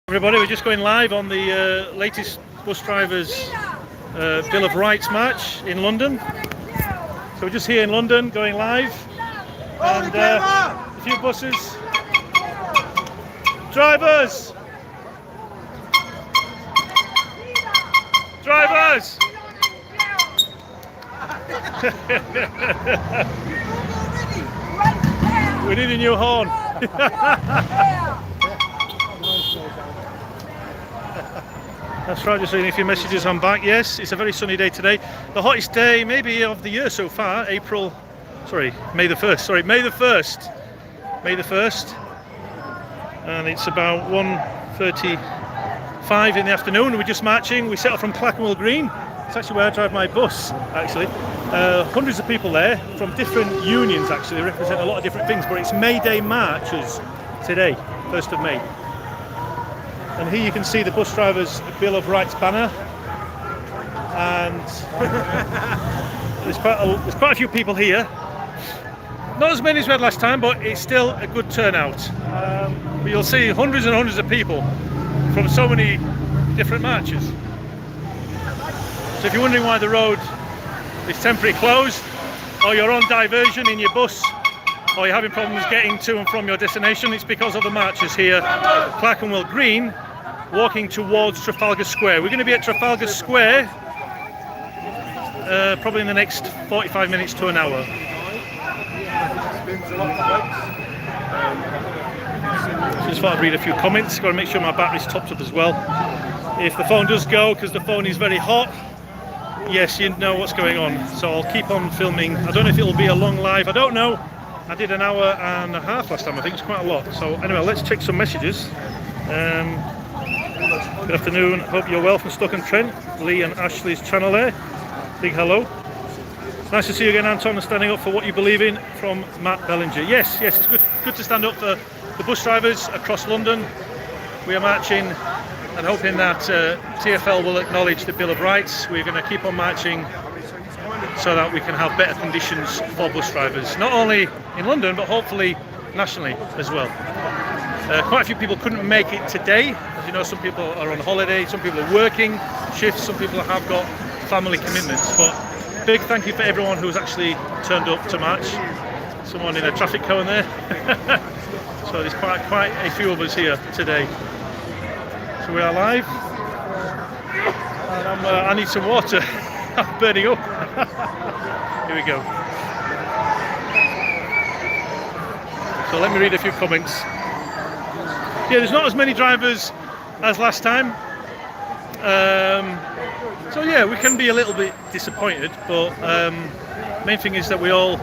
Everybody, we're just going live on the latest bus drivers Bill of Rights march in London. So we're just here in London going live, and a few buses. Drivers! Drivers! We need a new horn. That's right, just reading a few messages on back. Yes, it's a very sunny day today. The hottest day maybe of the year so far, May the 1st. May the 1st. And it's about 1:35 in the afternoon. We're just marching. We set off from Clerkenwell Green. It's actually where I drive my bus, actually. Hundreds of people there from different unions, actually. They represent a lot of different things, but it's May Day marches today, 1st of May. And here you can see the bus drivers' Bill of Rights banner, and there's quite a few people here. Not as many as we had last time, but it's still a good turnout. But you'll see hundreds and hundreds of people from so many different marches. So if you're wondering why the road is temporarily closed, or you're on diversion in your bus, or you're having problems getting to and from your destination, it's because of the marchers here at Clerkenwell Green, walking towards Trafalgar Square. We're going to be at Trafalgar Square probably in the next 45 minutes to an hour. Just thought I'd read a few comments. Got to make sure my battery's topped up as well. If the phone does go, because the phone is very hot, yes, you know what's going on. So I'll keep on filming. I don't know if it'll be a long live. I don't know. I did an hour and a half last time. I think it's quite a lot. So anyway, let's check some messages. Good afternoon, hope you're well from Stoke-on-Trent. Lee and Ashley's channel there. Big hello. Nice to see you again, Anton, and standing up for what you believe in, from Matt Bellinger. Yes, it's good to stand up for the bus drivers across London. We are marching and hoping that TfL will acknowledge the Bill of Rights. We're going to keep on marching so that we can have better conditions for bus drivers, not only in London, but hopefully nationally as well. Quite a few people couldn't make it today. As you know, some people are on holiday, some people are working shifts, some people have got family commitments. But big thank you for everyone who's actually turned up to march. Someone in a traffic cone there. So there's quite a few of us here today. So we are live. And I need some water. I'm burning up. Here we go. So let me read a few comments. Yeah, there's not as many drivers as last time. So yeah, we can be a little bit disappointed, but main thing is that we all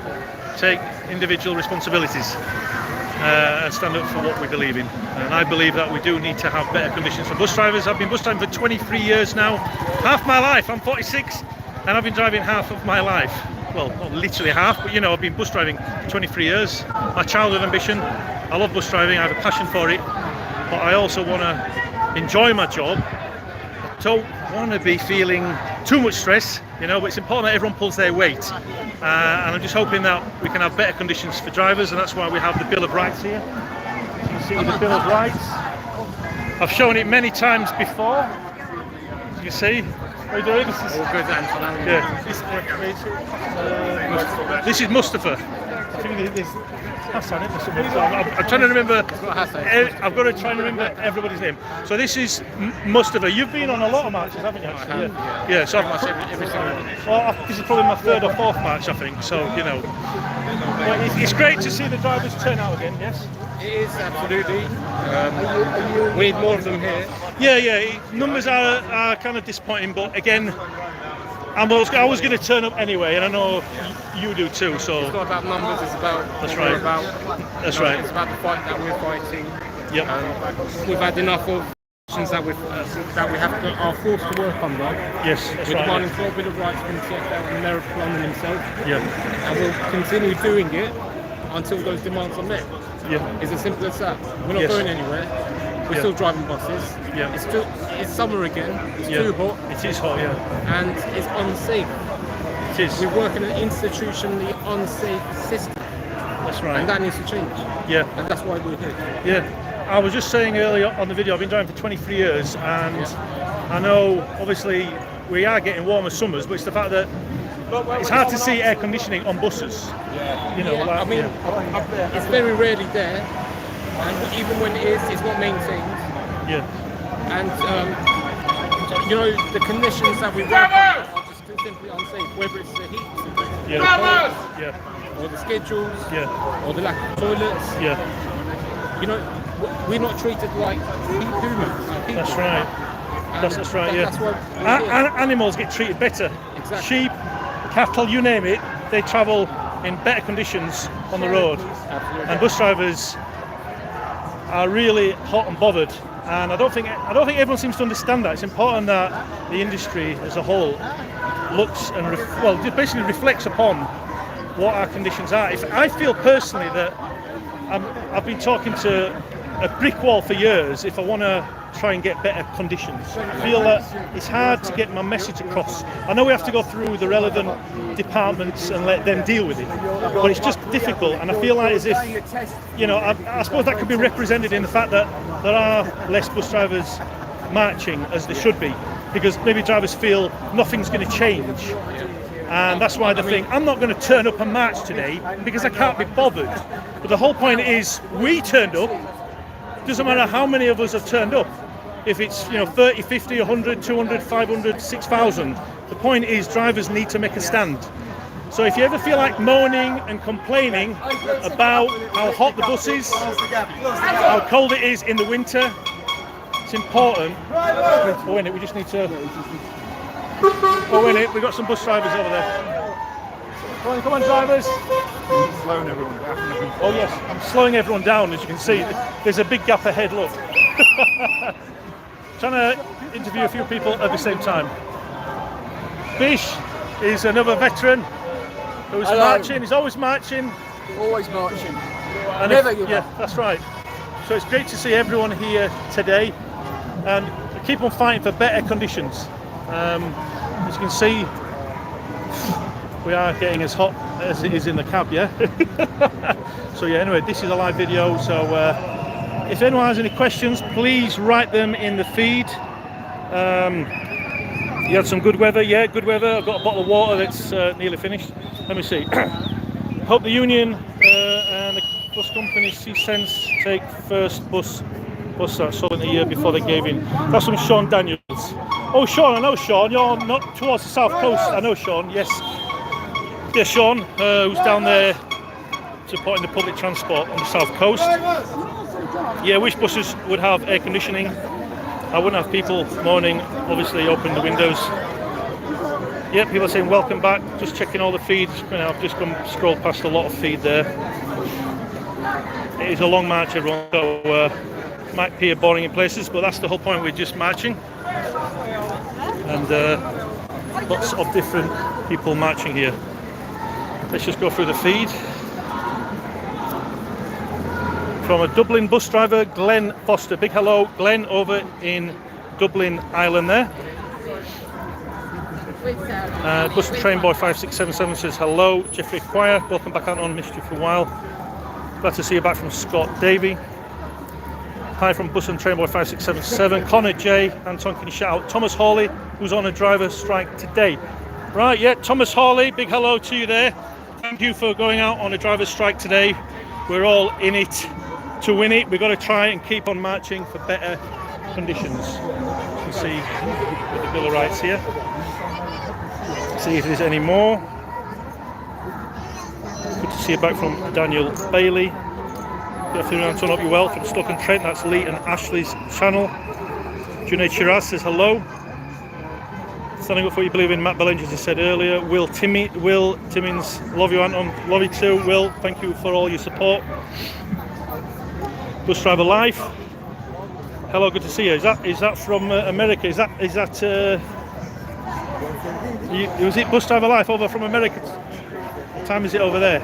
take individual responsibilities and stand up for what we believe in. And I believe that we do need to have better conditions for bus drivers. I've been bus driving for 23 years now, half my life. I'm 46, and I've been driving half of my life. Well, not literally half, but you know, I've been bus driving for 23 years. My childhood ambition, I love bus driving, I have a passion for it, but I also want to enjoy my job. I don't want to be feeling too much stress, you know, but it's important that everyone pulls their weight. And I'm just hoping that we can have better conditions for drivers, and that's why we have the Bill of Rights here. You can see the Bill of Rights. I've shown it many times before, as you see. How are you doing? This is all good, Anton. Yeah. This is Mustafa. I think there's Hassan, isn't there? I'm trying to remember. I've got to try and remember everybody's name. So this is Mustafa. You've been on a lot of marches, haven't you? Actually? Yeah. So every single one. Well, this is probably my 3rd or 4th march, I think. So you know, well, it's great to see the drivers turn out again. Yes. It is, absolutely. We need more of them here. Yeah. Numbers are kind of disappointing, but again, I was going to turn up anyway, and I know you do too. So it's not about numbers; it's about That's right. It's about the fight that we're fighting. Yep. We've had enough of actions that we are forced to work under. Yes, that's we're right. demanding for a bit of rights from TfL and Merrick London himself. Yeah. And we'll continue doing it until those demands are met. Yeah. It's as simple as that. We're not going anywhere. We're still driving buses. Yeah. It's summer again. It's too hot. It is hot, yeah. And it's unsafe. It is. We work in an institutionally unsafe system. That's right. And that needs to change. Yeah. And that's why we're here. Yeah. I was just saying earlier on the video, I've been driving for 23 years, and I know obviously we are getting warmer summers, but it's the fact that it's hard to see air conditioning on buses. You know, like, I mean, it's very rarely there, and even when it is, it's not maintained. Yeah. And you know, the conditions that we work on are just simply unsafe. Whether it's the heat, Yeah. the cold, Yeah. or the schedules, Yeah. or the lack of toilets. Yeah. You know, we're not treated like humans. Like people. That's right. That's right. Yeah. That's why animals get treated better. Exactly. Sheep, cattle, you name it, they travel in better conditions on the road. Absolutely. And bus drivers are really hot and bothered. And I don't think everyone seems to understand that. It's important that the industry as a whole looks and just basically reflects upon what our conditions are. If I feel personally that I've been talking to a brick wall for years if I want to try and get better conditions. I feel that it's hard to get my message across. I know we have to go through the relevant departments and let them deal with it, but it's just difficult, and I feel like as if, you know, I suppose that could be represented in the fact that there are less bus drivers marching as there should be, because maybe drivers feel nothing's going to change. And that's why they think, I'm not going to turn up and march today because I can't be bothered. But the whole point is, we turned up. Doesn't matter how many of us have turned up. If it's, you know, 30, 50, 100, 200, 500, 6,000. The point is, drivers need to make a stand. So if you ever feel like moaning and complaining about how hot the bus is, how cold it is in the winter, it's important. Oh, wait a minute, we just need to... Oh, wait a minute, we've got some bus drivers over there. Come on, drivers. Slowing everyone down. Oh yes, I'm slowing everyone down, as you can see. There's a big gap ahead, look. Trying to interview a few people at the same time. Bish is another veteran who's marching. He's always marching. Always marching. And Never give yeah, up. that's right. So it's great to see everyone here today, and keep on fighting for better conditions. As you can see, we are getting as hot as it is in the cab, yeah? So yeah, anyway, this is a live video, so if anyone has any questions, please write them in the feed. You had some good weather, yeah, good weather. I've got a bottle of water that's nearly finished. Let me see. Hope the union and the bus company see sense take first bus that sold in the year before they gave in. That's from Sean Daniels. Oh, Sean, I know Sean. You're not towards the south coast. I know Sean, yes. Yeah, Sean, who's down there supporting the public transport on the south coast. Yeah, wish buses would have air conditioning. I wouldn't have people moaning, obviously open the windows. Yeah, people are saying welcome back. Just checking all the feeds. You know, I've just scrolled past a lot of feed there. It is a long march, everyone, so might appear boring in places, but that's the whole point. We're just marching, and lots of different people marching here. Let's just go through the feed. From a Dublin bus driver, Glenn Foster. Big hello, Glenn, over in Dublin, Ireland there. Bus and Train Boy 5677 says hello. Jeffrey Quire, welcome back out on Mystery for a while. Glad to see you back from Scott Davey. Hi from Bus and Train Boy 5677. Connor J. Anton, can you shout out Thomas Hawley, who's on a driver strike today? Right, yeah, Thomas Hawley, big hello to you there. Thank you for going out on a driver's strike today. We're all in it to win it. We've got to try and keep on marching for better conditions. You can see with the Bill of Rights here. See if there's any more. Good to see you back from Daniel Bailey. Good afternoon, Anton, hope you're well. From Stoke-on-Trent, that's Lee and Ashley's channel. Junaid Shiraz says hello. Standing up for what you believe in, Matt Bellinger, as I said earlier. Will Timmins, love you, Anton. Love you too, Will. Thank you for all your support. Bus Driver Life. Hello, good to see you. Is that from America? Is that was it Bus Driver Life over from America? What time is it over there?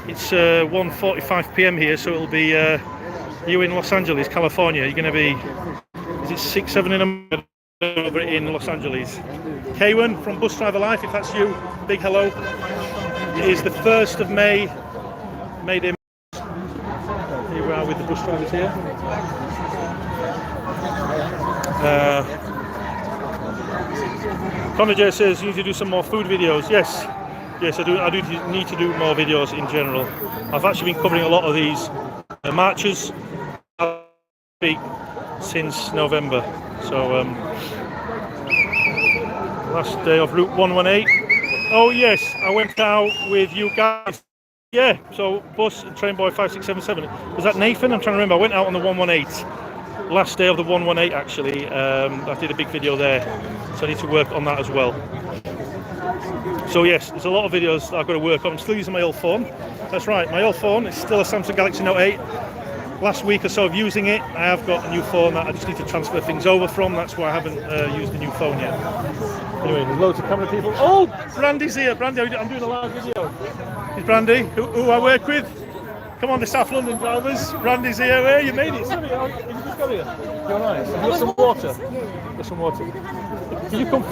It's 1:45 p.m. here, so it'll be you in Los Angeles, California. You're going to be, is it 6, 7 in the morning over in Los Angeles? Kaywan from Bus Driver Life, if that's you, big hello. It is the 1st of May. May Day. Here we are with the bus drivers here. Connor J says you need to do some more food videos. Yes, I do. I do need to do more videos in general. I've actually been covering a lot of these marches since November. So last day of Route 118. Oh yes, I went out with you guys. Yeah, so bus and train boy 5677. Was that Nathan? I'm trying to remember. I went out on the 118. Last day of the 118 actually. I did a big video there. So I need to work on that as well. So yes, there's a lot of videos that I've got to work on. I'm still using my old phone. That's right, my old phone is still a Samsung Galaxy Note 8. Last week or so of using it, I have got a new phone that I just need to transfer things over from. That's why I haven't used the new phone yet. Anyway, there's loads of camera people. Oh, Brandy's here. Brandy, I'm doing a live video. Is Brandy, who I work with. Come on, the South London drivers. Brandy's here. Hey, you made it. Sorry, you just got here. You're nice. Have you got some water? Got some water. Did you come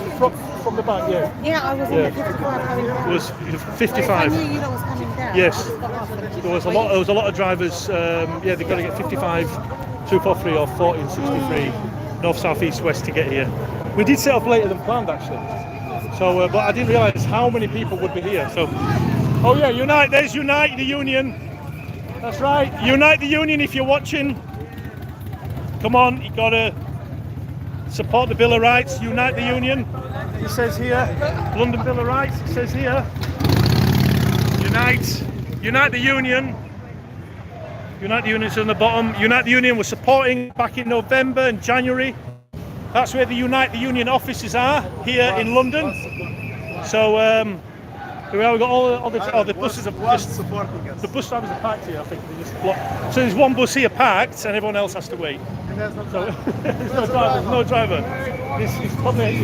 from the back? Yeah. Yeah, I was in the 55 coming down. It was 55. I knew you lot was coming down. Yes. There was a lot of drivers. Yeah, they've got to get 55, 243 or 40 and 63 north, south, east, west to get here. We did set up later than planned actually. So, but I didn't realise how many people would be here. So, oh yeah, unite! There's Unite the Union. That's right. Unite the Union if you're watching. Come on, you gotta support the Bill of Rights. Unite the Union. It says here, London Bill of Rights. It says here, Unite the Union. Unite the Union is on the bottom. Unite the Union was supporting back in November and January. That's where the Unite the Union offices are here in London. So we've got all the buses are just the bus drivers are parked here. I think they just block. So there's one bus here parked, and everyone else has to wait. So there's no driver. There's no driver. He's probably.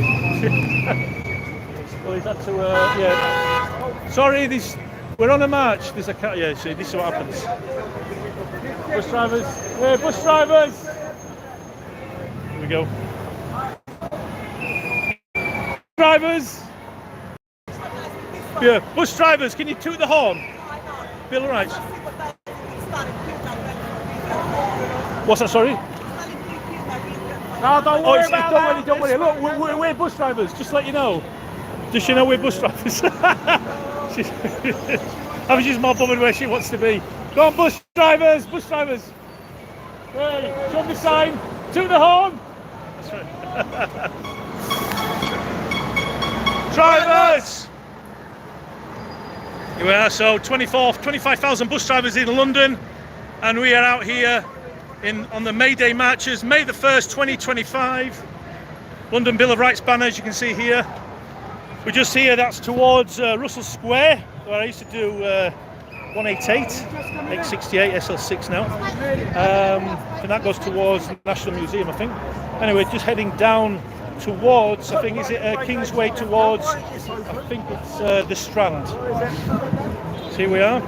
Well, he's had to. Yeah. Sorry, we're on a march. There's a cat. Yeah. See, this is what happens. Bus drivers. Hey, bus drivers. Here we go. Drivers. Yeah, bus drivers, can you toot the horn? Bill of Rights. What's that, sorry? No, don't worry about that. Don't worry. Look, we're bus drivers, just to let you know. Does she know we're bus drivers? I was just more bothered where she wants to be. Go on, bus drivers, bus drivers. Hey, show me the sign, toot the horn. That's right. Drivers! Here we are, so 25,000 bus drivers in London, and we are out here on the May Day marches, May the 1st, 2025. London Bill of Rights banner, as you can see here. We're just here, that's towards Russell Square, where I used to do 188, 868, SL6 now. And that goes towards the National Museum, I think. Anyway, just heading down towards, I think, is it Kingsway towards, I think it's the Strand. So here we are.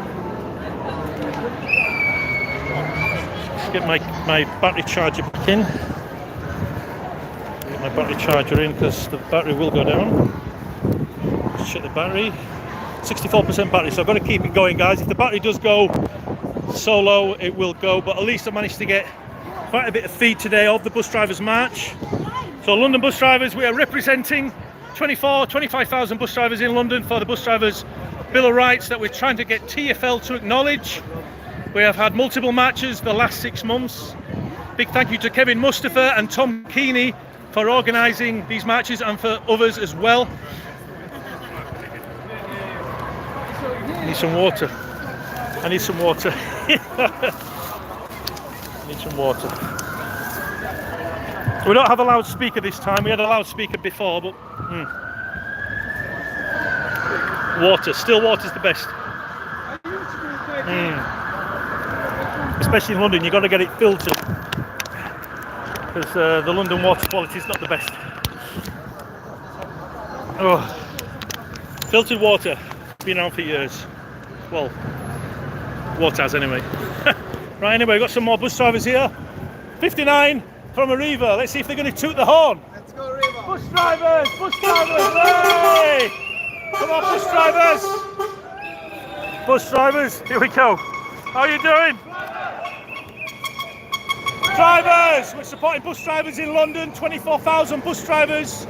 Let's get my battery charger back in. Get my battery charger in because the battery will go down. Let's check the battery. 64% battery, so I've got to keep it going, guys. If the battery does go solo, it will go, but at least I managed to get quite a bit of feed today of the Bus Drivers March. So London bus drivers, we are representing 25,000 bus drivers in London for the Bus Drivers Bill of Rights that we're trying to get TfL to acknowledge. We have had multiple marches the last 6 months. Big thank you to Kevin Mustafa and Tom Keeney for organising these marches and for others as well. I need some water. I need some water. I need some water. We don't have a loudspeaker this time. We had a loudspeaker before, but water. Still water's the best. Especially in London, you've got to get it filtered because the London water quality is not the best. Oh, filtered water. Been around for years. Well, water has anyway. Right, anyway, we've got some more bus drivers here. 59 from Arriva. Let's see if they're going to toot the horn. Let's go, Riva. Bus drivers! Bus drivers! Hey! Come on, bus drivers! Bus drivers, here we go. How are you doing? drivers! We're supporting bus drivers in London. 24,000 bus drivers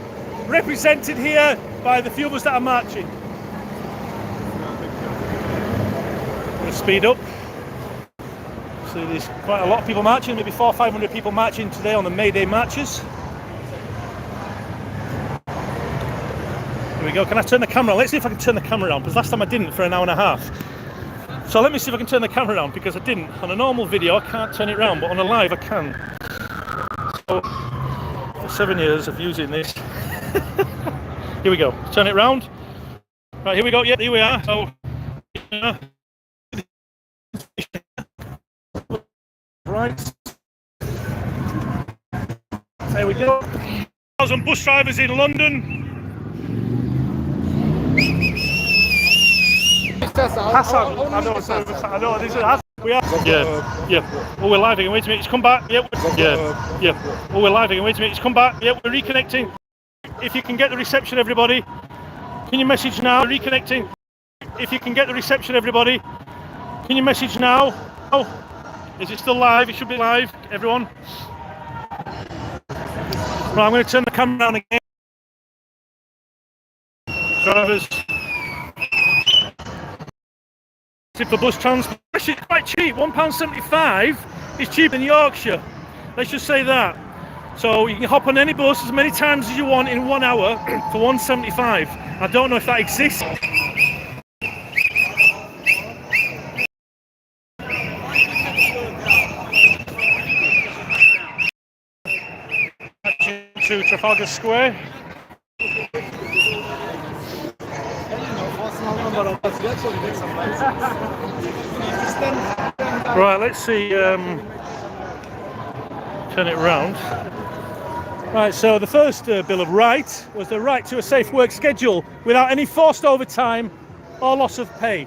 represented here by the few of us that are marching. We'll speed up. So there's quite a lot of people marching, maybe 400 or 500 people marching today on the May Day marches. Here we go. Can I turn the camera on? Let's see if I can turn the camera on, because last time I didn't for an hour and a half. So let me see if I can turn the camera on, because I didn't. On a normal video I can't turn it around, but on a live I can. So for 7 years of using this. Here we go. Turn it round. Right, here we go. Yeah, here we are. So right. There we go. 1,000 bus drivers in London. Hassan, I know this is Hassan. We are. Yeah. Oh, we're live again. Wait a minute, it's come back. Yeah. Oh, we're live again. Wait a minute, it's come back. Yeah, we're reconnecting. If you can get the reception, everybody. Can you message now? Reconnecting. If you can get the reception, everybody. Can you message now? Oh, is it still live? It should be live, everyone. Right, I'm going to turn the camera on again. Drivers. For bus transport, it's quite cheap. £1.75 is cheaper than Yorkshire. Let's just say that. So you can hop on any bus as many times as you want in 1 hour for £1.75. I don't know if that exists. To Trafalgar Square. Right, let's see. Turn it round. Right, so the first Bill of Right was the right to a safe work schedule without any forced overtime or loss of pay.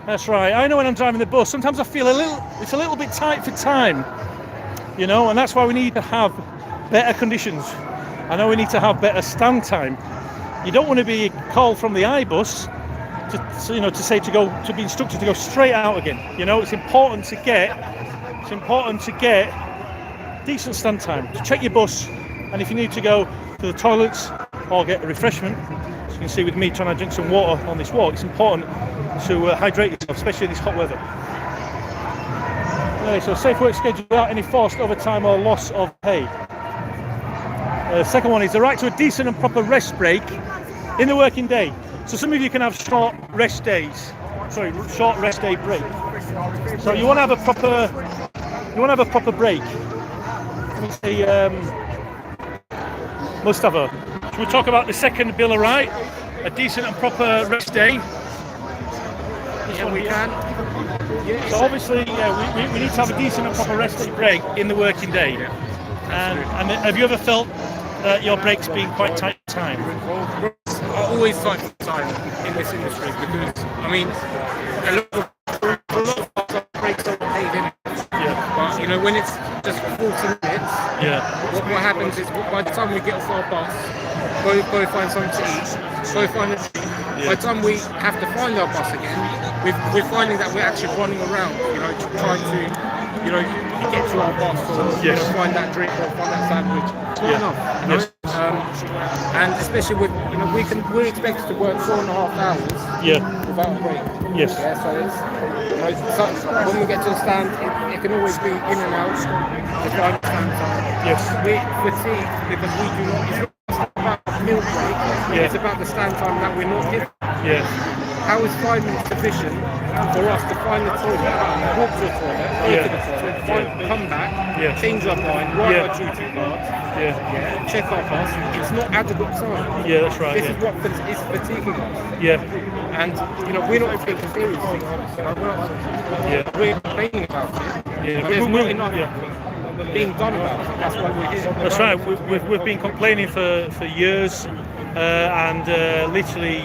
That's right. I know when I'm driving the bus, sometimes I feel it's a little bit tight for time, you know, and that's why we need to have better conditions. I know we need to have better stand time. You don't want to be called from the iBus to be instructed to go straight out again. You know, it's important to get decent stand time. To check your bus, and if you need to go to the toilets or get a refreshment, as you can see with me trying to drink some water on this walk, it's important to hydrate yourself, especially in this hot weather. Okay, so safe work schedule without any forced overtime or loss of pay. The second one is the right to a decent and proper rest break in the working day. So some of you can have short rest day break. So you want to have a proper break. Let me say, must have a. Should we talk about the second Bill of Right? A decent and proper rest day. Yeah, we can. So obviously, we need to have a decent and proper rest day break in the working day. And have you ever felt that your break's been quite tight time? I always tight time in this industry because, I mean, a lot of breaks are paid in. But, you know, when it's just 40 minutes, what happens is by the time we get off our bus, go find something to eat, go find a drink. By the time we have to find our bus again, we're finding that we're actually running around, you know, trying to, you know, get to our bus or you know, find that drink or find that sandwich. It's not enough, you know? And especially with, you know, we're expected to work 4.5 hours without a break. Yes. Yeah, so it's, you know, when we get to the stand, it can always be in and out. If I understand time. Yes. We're fatigued because we do not. It's not about meal break. It's about the stand time that we're not given. Yes. How is 5 minutes sufficient for us to find the toilet, walk to the toilet, go to the toilet, come back, change our mind, write our duty cards, check our bus? It's not adequate time. Yeah, that's right. This is what is fatiguing us. Yeah. And you know, we're not taking seriously. You know, we're complaining about it. Yeah. There's not enough being done about it. That's why we're here. That's right. We've been complaining for years, and literally.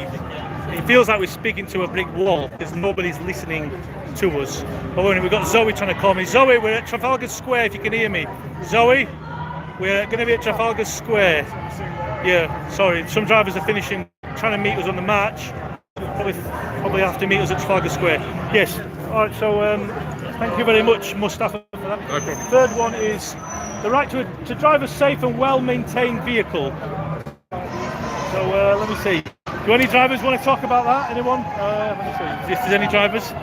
It feels like we're speaking to a brick wall because nobody's listening to us. But we've got Zoe trying to call me. Zoe, we're at Trafalgar Square if you can hear me. Zoe, we're going to be at Trafalgar Square. Yeah, sorry, some drivers are finishing, trying to meet us on the march. Probably have to meet us at Trafalgar Square. Yes, alright, so Thank you very much, Mustafa, for that. No problem. Third one is the right to drive a safe and well-maintained vehicle. So let me see. Do any drivers want to talk about that? Anyone? Let me see. If there's any drivers.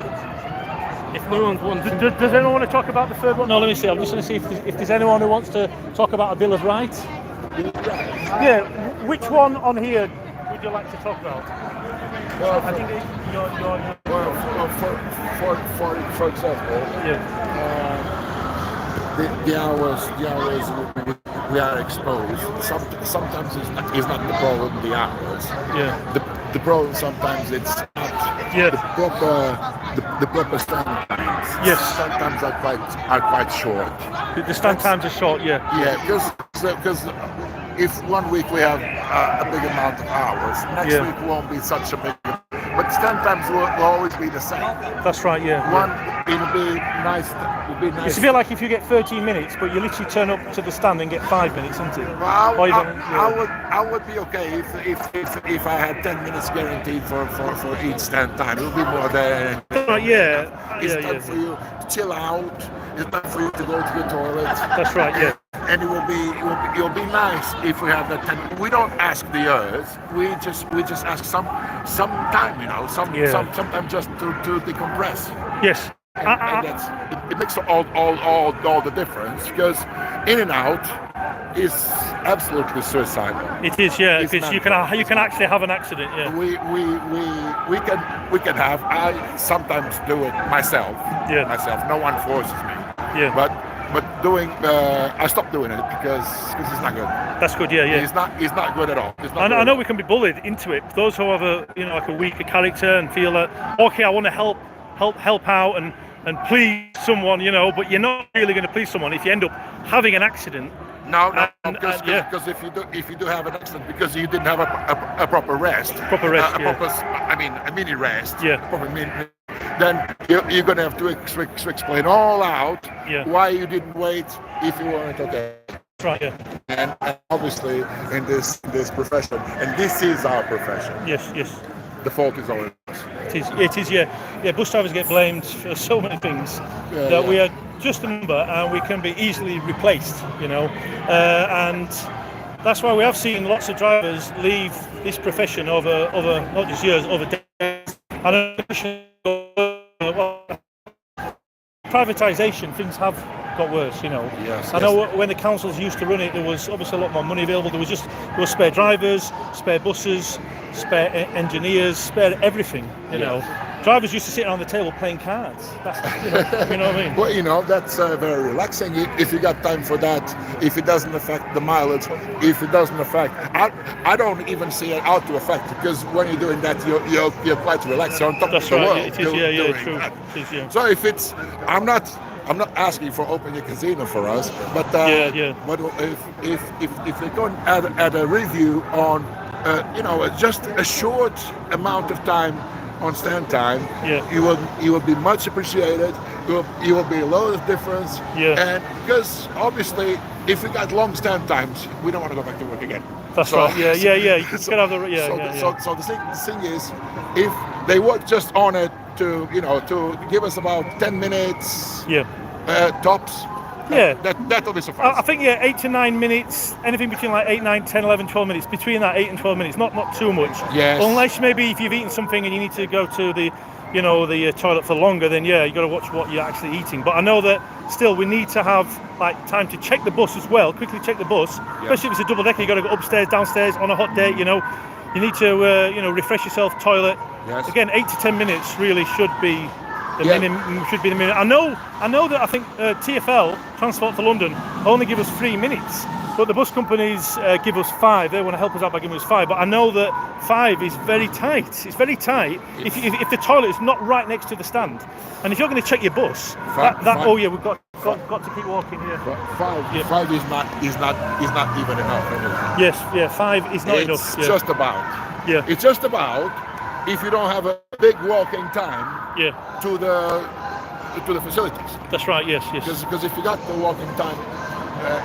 If no one wants to, Does anyone want to talk about the third one? No, let me see. I'm just going to see if there's anyone who wants to talk about a Bill of Rights. Yeah. Which one on here would you like to talk about? Well, I think you're for example, yeah. the hours we are exposed. Sometimes it's not the problem the hours. Yeah. The problem sometimes it's not Yeah. the proper stand times. Yes. Sometimes are quite short. The stand times are short. Yeah. Yeah, because if 1 week we have a big amount of hours, next Yeah. week won't be such a big. But stand times will always be the same. That's right. Yeah. It'll be nice. It's a bit like if you get 13 minutes, but you literally turn up to the stand and get 5 minutes, isn't it? Well, Or even, I would be okay if I had 10 minutes guaranteed for each stand time. It would be more than. Right, yeah. It's Yeah, time yeah. for you to chill out. It's time for you to go to the toilet. That's right. Yeah. And it'll be nice if we have that time. We don't ask the earth. We just ask some time, sometimes just to decompress. Yes. And it makes all the difference, because in and out is absolutely suicidal. It is, yeah, It's because you mental. can actually have an accident, yeah. We can have. I sometimes do it myself. Yeah. Myself. No one forces me. Yeah. But doing, I stopped doing it because it's not good. That's good, yeah, yeah. It's not good at all. It's not I good at know all. we can be bullied into it. Those who have like a weaker character and feel that, okay, I want to help out and please someone, but you're not really going to please someone if you end up having an accident. No, And- because and, yeah. because if you do have an accident because you didn't have a proper rest, Proper rest, a yeah. proper, a mini rest, Yeah. proper mini, then you're gonna have to explain all out Yeah. why you didn't wait if you weren't okay. That's right, yeah. And obviously in this profession, and this is our profession, Yes, yes. the fault is always us. It is, yeah. Yeah, bus drivers get blamed for so many things Yeah, that yeah. we are just a number and we can be easily replaced, and that's why we have seen lots of drivers leave this profession over not just years, over decades. And privatisation, things have got worse, Yes, I know when the councils used to run it, there was obviously a lot more money available. There was spare drivers, spare buses, spare engineers, spare everything, Drivers used to sit around the table playing cards. That's, you know what I mean? Well, that's very relaxing if you got time for that. If it doesn't affect the mileage, if it doesn't affect, I don't even see it out to affect, because when you're doing that, you're quite relaxed. You're on top That's of the right. world. Yeah, it is. doing Yeah, true. that. It is, yeah. So if it's, I'm not asking for opening a casino for us, but Yeah. But if they go and add a review on, just a short amount of time on stand time, Yeah. you will be much appreciated. You will be a lot of difference. Yeah. And because obviously, if we got long stand times, we don't want to go back to work again. That's So- right. Yeah. You can have the So the thing is, if they work just on it to give us about 10 minutes yeah. tops, Yeah. that'll be suffice. I think 8 to 9 minutes, anything between like 8, 9, 10, 11, 12 minutes, between that 8 and 12 minutes, not too much. Yes. Unless maybe if you've eaten something and you need to go to the toilet for longer, then yeah, you got to watch what you're actually eating. But I know that still we need to have like time to check the bus as well, quickly check the bus, especially if it's a double decker. You got to go upstairs, downstairs on a hot day. You need to refresh yourself, toilet. Yes. Again, 8 to 10 minutes really should be the Yeah. minimum. Should be the minimum. I know that I think TfL, Transport for London, only give us 3 minutes. But the bus companies give us 5. They want to help us out by giving us 5. But I know that 5 is very tight. It's very tight if the toilet is not right next to the stand. And if you're going to check your bus, Five. oh yeah, we've got to keep walking here. But five is not even enough anyway. Yes, yeah, 5 is not enough. It's Yeah. just about. Yeah. It's just about if you don't have a big walking time Yeah, to the facilities. that's right. Yes. Because if you got the walking time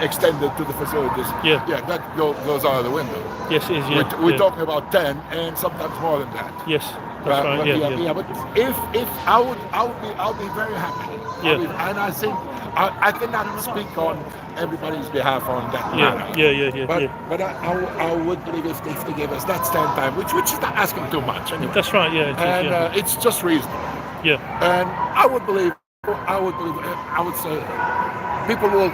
extended to the facilities, Yeah. that goes out of the window. Yes, it is. Yeah. We're yeah. talking about 10 and sometimes more than that. Yes, that's right. But Yeah. but if I'll be very happy And I think I cannot speak on everybody's behalf on that matter. But I would believe if they gave us that stand time, which is not asking too much anyway. That's right. Yeah. It's just reasonable. Yeah. And I would say people will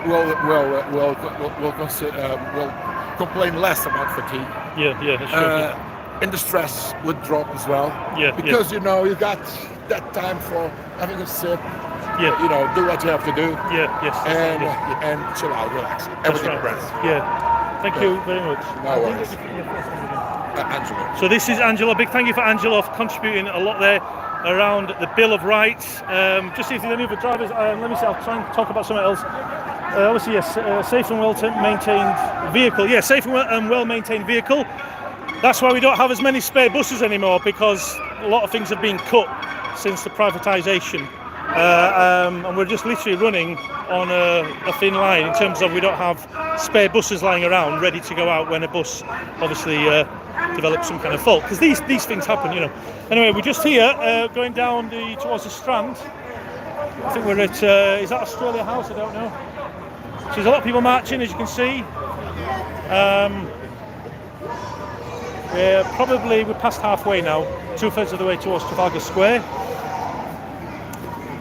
complain less about fatigue. Yeah. That's true. And the stress would drop as well. Because you got that time for having a sip. Do what you have to do. And chill out, relax. Everything breath. Thank you very much. No worries. Angela. So this is Angela. Big thank you for Angela for contributing a lot there around the Bill of Rights. Just see if there's any other drivers. Let me see. I'll try and talk about something else. Obviously, yes, safe and well-maintained vehicle. Yeah, safe and well-maintained vehicle. That's why we don't have as many spare buses anymore, because a lot of things have been cut since the privatisation. And we're just literally running on a thin line in terms of we don't have spare buses lying around ready to go out when a bus obviously develops some kind of fault, because these things happen. Anyway, we're just here going down towards the Strand. I think we're at is that Australia House? I don't know. So there's a lot of people marching, as you can see. We're past halfway now, 2/3 of the way towards Trafalgar Square.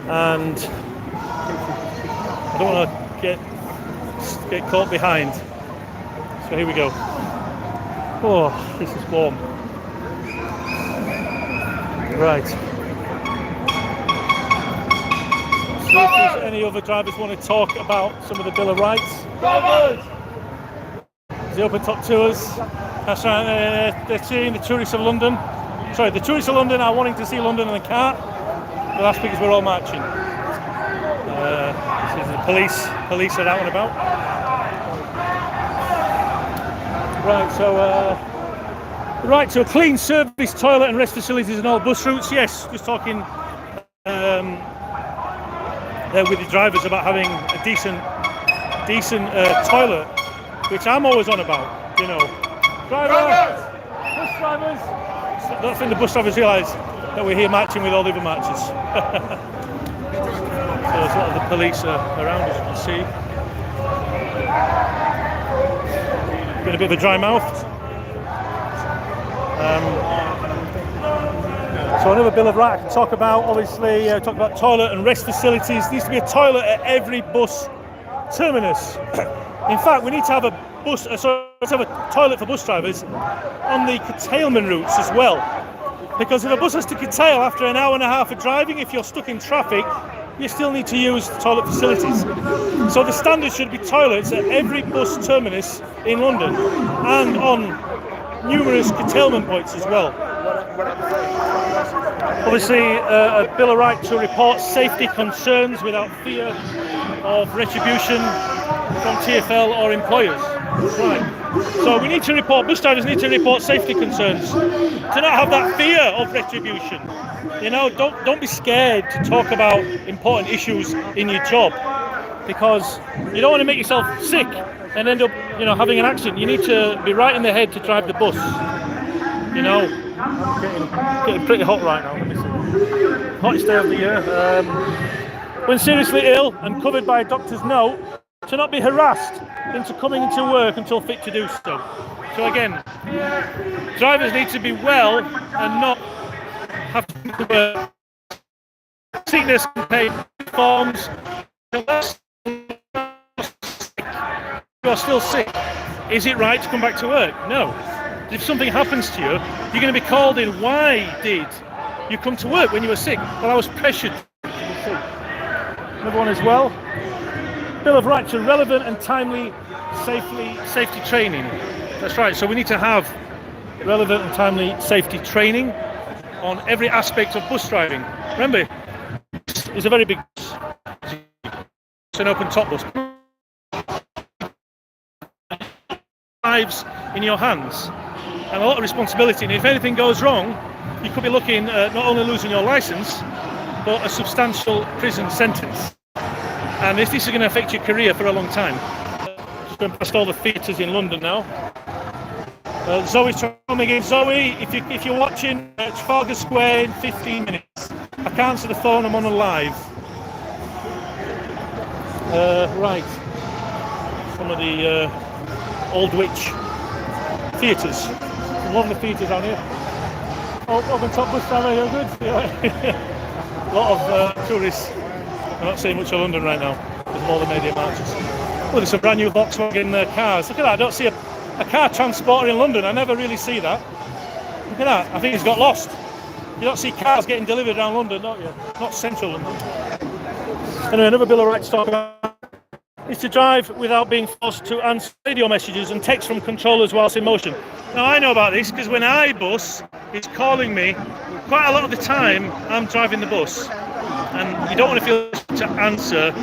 And I don't want to get caught behind. So here we go. Oh, this is warm. Right. See if there's any other drivers want to talk about some of the Bill of Rights. Is he open top tours? That's right. They're seeing the tourists of London. Sorry, the tourists of London are wanting to see London in the car. But that's because we're all marching. This is the police are out and about. Right, so clean service, toilet and rest facilities in all bus routes. Yes, just talking there with the drivers about having a decent toilet, which I'm always on about, Drivers! Bus drivers! I don't think the bus drivers realise that we're here marching with all the other marchers. So there's a lot of the police around, as you can see. Got a bit of a dry mouth. So another Bill of Rights I can talk about, obviously, talk about toilet and rest facilities. There needs to be a toilet at every bus terminus. In fact, we need to have let's have a toilet for bus drivers on the curtailment routes as well. Because if a bus has to curtail after an hour and a half of driving, if you're stuck in traffic, you still need to use toilet facilities. So the standard should be toilets at every bus terminus in London and on numerous curtailment points as well. Obviously, a Bill of Rights to report safety concerns without fear of retribution from TfL or employers. Right. So we need to report, bus drivers need to report safety concerns. To not have that fear of retribution. Don't be scared to talk about important issues in your job, because you don't want to make yourself sick and end up, having an accident. You need to be right in the head to drive the bus. Getting pretty hot right now. Let me see. Hottest day of the year. When seriously ill and covered by a doctor's note, to not be harassed into coming into work until fit to do so. So again, drivers need to be well and not have to sickness and pay forms. Unless you're still sick, is it right to come back to work? No. If something happens to you, you're going to be called in. Why did you come to work when you were sick? Well, I was pressured. Another one as well. Bill of Rights are relevant and timely safety training. That's right. So we need to have relevant and timely safety training on every aspect of bus driving. Remember, it's a very big bus. It's an open top bus. Lives in your hands and a lot of responsibility. And if anything goes wrong, you could be looking at not only losing your license, but a substantial prison sentence. And this is going to affect your career for a long time. Just going past all the theatres in London now. Zoe's coming in. Zoe, if you're watching Trafalgar Square in 15 minutes, I can't answer the phone. I'm on a live. Right, some of the Old Witch theatres. A lot of the theatres down here. Oh, open top bus driver, you're good. Yeah. A lot of tourists. I'm not seeing much of London right now. There's more than media marches. Oh, there's some brand new Volkswagen cars. Look at that. I don't see a car transporter in London. I never really see that. Look at that. I think it's got lost. You don't see cars getting delivered around London, don't you? Not central London. Anyway, another bill of rights talk about is to drive without being forced to answer radio messages and text from controllers whilst in motion. Now, I know about this because when I bus, it's calling me. Quite a lot of the time, I'm driving the bus. And you don't want to feel to answer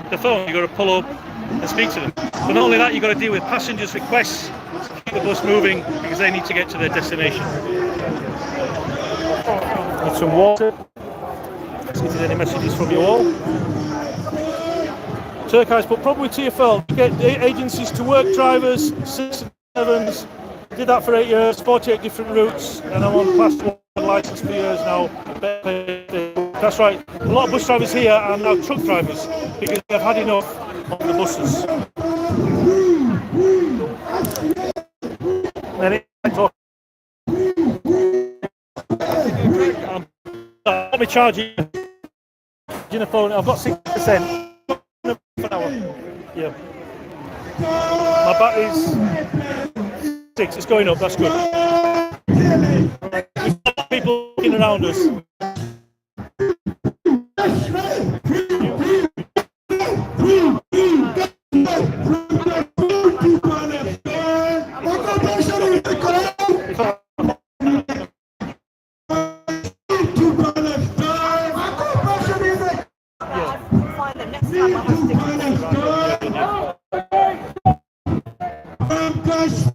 the phone. You've got to pull up and speak to them. But not only that, you've got to deal with passengers' requests to keep the bus moving because they need to get to their destination. Got some water. See if there's any messages from you all. Turquoise, but problem with TfL, get agencies to work drivers, 6 and 7s. Did that for 8 years, 48 different routes, and I'm on class 1 licence for years now. That's right. A lot of bus drivers here are now truck drivers because they've had enough of the buses. Let me charge you in the phone. I've got 6%. Yeah. My battery's 6. It's going up. That's good. There's a lot of people looking around us.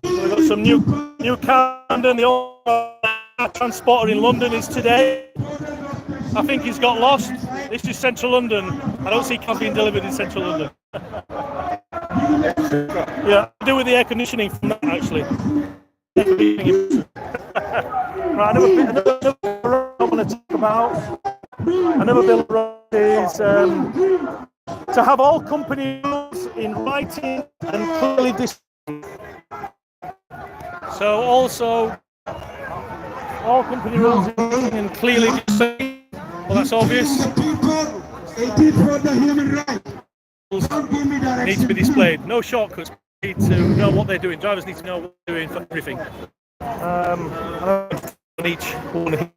We've got some new car, and the old transporter in London is today. I think he's got lost. This is central London. I don't see cars being delivered in central London. Yeah, to do with the air conditioning from that actually. Right, another bill I want to talk about. Another bill is to have all company rules in writing and clearly displayed. So also all company rules in writing and clearly displayed. Well, that's obvious. Need to be displayed. No shortcuts. Need to know what they're doing. Drivers need to know what they're doing for everything. On each one.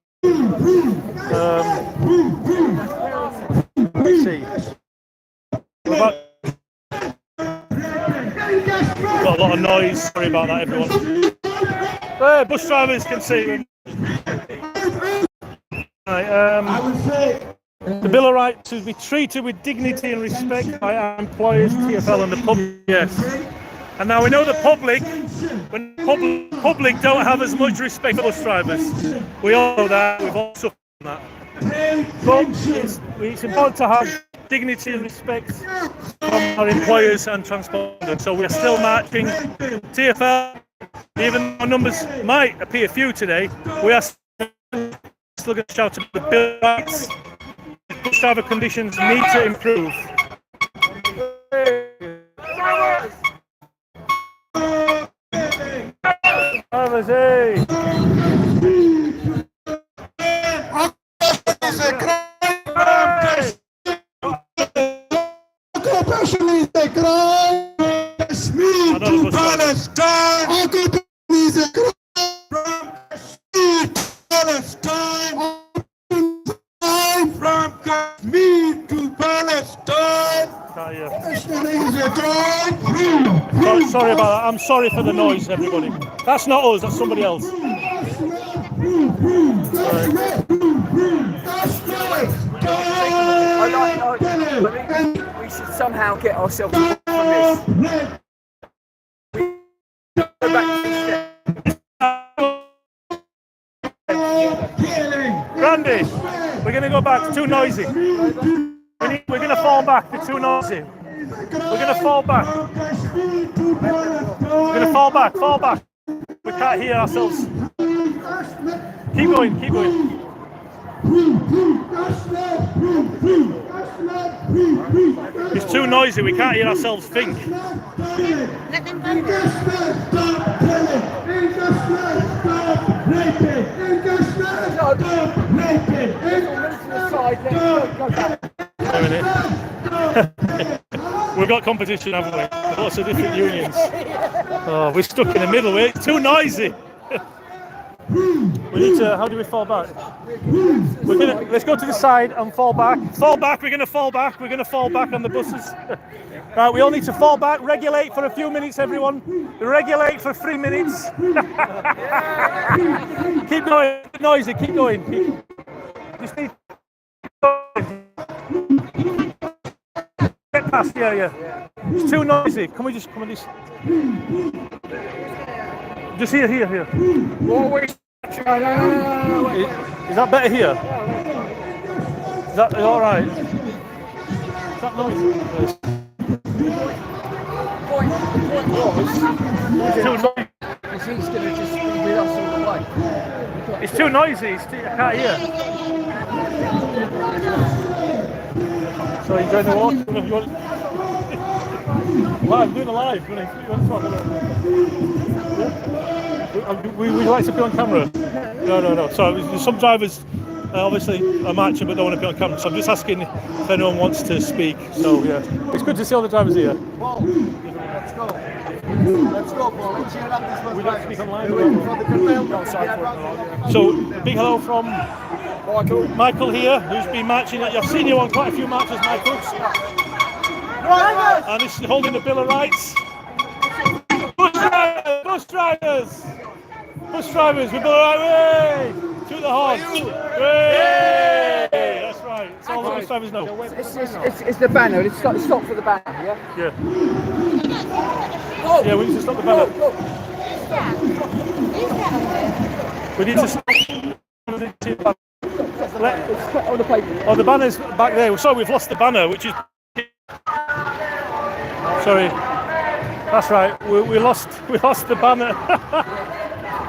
Let's see. Got a lot of noise. Sorry about that, everyone. Bus drivers can see. Right, the Bill of Rights to be treated with dignity and respect by our employers, TfL, and the public. Yes. And now we know the public, when the public don't have as much respect for bus drivers. We all know that. We've all suffered from that. But it's important to have dignity and respect from our employers and transporters. So we're still marching. TfL, even though numbers might appear few today, we are still going to shout about the Bill of Rights. Bus driver conditions need to improve. Sorry about that. I'm sorry for the noise, everybody. That's not us, that's somebody else. We should somehow get ourselves away from this. Go back to Randy, we're going to go back. It's too noisy. We're going to fall back. It's too noisy. We're going to fall back. We're going to fall back. Fall back. We can't hear ourselves. Keep going. Keep going. It's too noisy, we can't hear ourselves think. Let them go. Wait a minute. We've got competition, haven't we? Lots of different unions. Oh, we're stuck in the middle. It's too noisy. We need to. How do we fall back? Let's go to the side and fall back. Fall back. We're gonna fall back. We're gonna fall back on the buses. Right. We all need to fall back. Regulate for a few minutes, everyone. Regulate for 3 minutes. Keep going. Noisy. Keep going. Just need. Get past. Yeah. It's too noisy. Can we just come on this? Just here. Is that better here? Is that all right? Is that noisy? It's too noisy. I can't hear. So you enjoying the walk? Well, I'm doing a live. We like to be on camera. No. So some drivers obviously are matching but don't want to be on camera. So I'm just asking if anyone wants to speak. So yeah, it's good to see all the drivers here. Paul, let's go. Let's go, Paul. Let's cheer up this one. We like to speak online. Yeah. So big hello from Michael here, who's been matching. I've seen you on quite a few matches, Michael. And this is holding the Bill of Rights. Bus drivers, we Bill of Rights, way! To the horse, way! That's right, it's all the bus drivers know. It's the banner, it's stop for the banner, yeah? Yeah, we need to stop the banner. We need to stop. Oh, the banner's back there. Sorry, we've lost the banner, which is... Sorry, that's right. We lost the banner.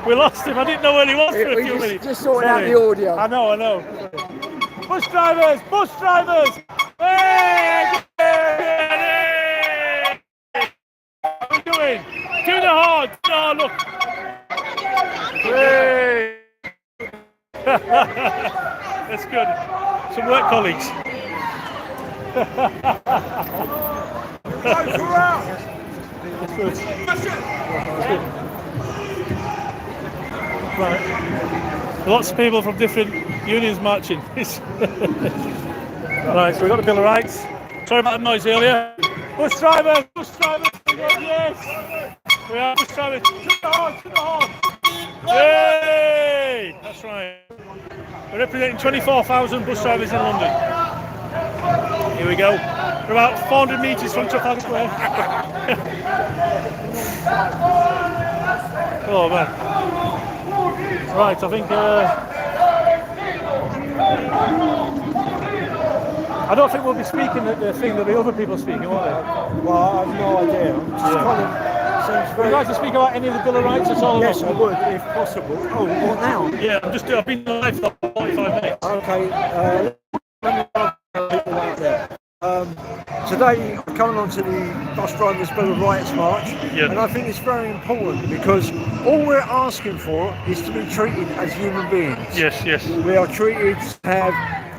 We lost him. I didn't know where he was for a few minutes. Just sorting out the audio. I know. Bus drivers! Hey! What are we doing? Do the hard. Oh, look. Hey! That's good. Some work colleagues. Right. Lots of people from different unions marching. Right, so we've got the Bill of Rights. Sorry about the noise earlier. Bus drivers! Yes! We are bus drivers. To the horn! Yay! That's right. We're representing 24,000 bus drivers in London. Here we go. We're about 400 metres from Trafalgar Square. Oh man. Right, I think I don't think we'll be speaking at the thing that the other people are speaking, won't they? Well, I have no idea. Would you like to speak about any of the Bill of Rights at all? Yes, I would, if possible. Oh, what now? Yeah, I've been live for 45 minutes. Okay, let me people out there. Today, I'm coming on to the Bus Drivers Bill of Rights March, and I think it's very important because all we're asking for is to be treated as human beings. Yes. We are treated to have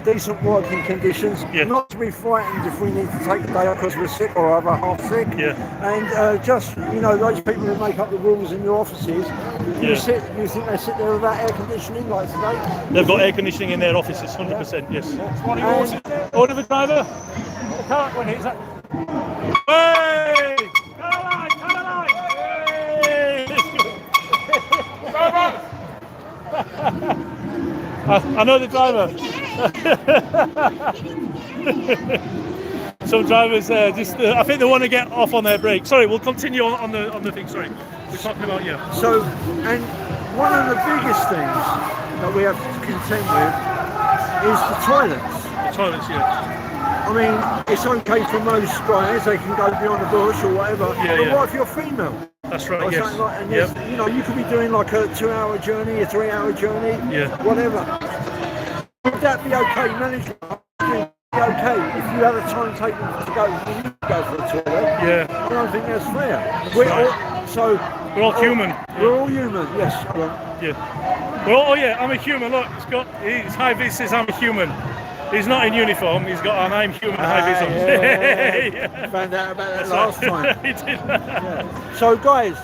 decent working conditions, Yeah. not to be frightened if we need to take a day off because we're sick or other half sick. Yeah. And just, those people who make up the rules in your offices, you think they sit there without air conditioning like today? They've got air conditioning in their offices, 100%, yes. Order the driver. Can't win it, is that? Hey! Caroline! Hey! I know the driver. Some drivers I think they want to get off on their break. Sorry, we'll continue on the thing. Sorry, we're talking about So, and one of the biggest things that we have to contend with is the toilets. The toilets, yeah. I mean, it's okay for most guys; they can go beyond the bush or whatever. But what if you're female? That's right. Or Yes. like, and you could be doing like a 2-hour journey, a 3-hour journey, whatever. Would that be okay management? okay, if you had a timetable to go, you go for a toilet. Yeah. I don't think that's fair. We're all human. We're all human, yes. Yeah. Well, oh yeah, I'm a human. Look, his high vis says I'm a human. He's not in uniform. He's got an I'm human high vis on. Yeah. Found out about that last time. He did. Yeah. So guys,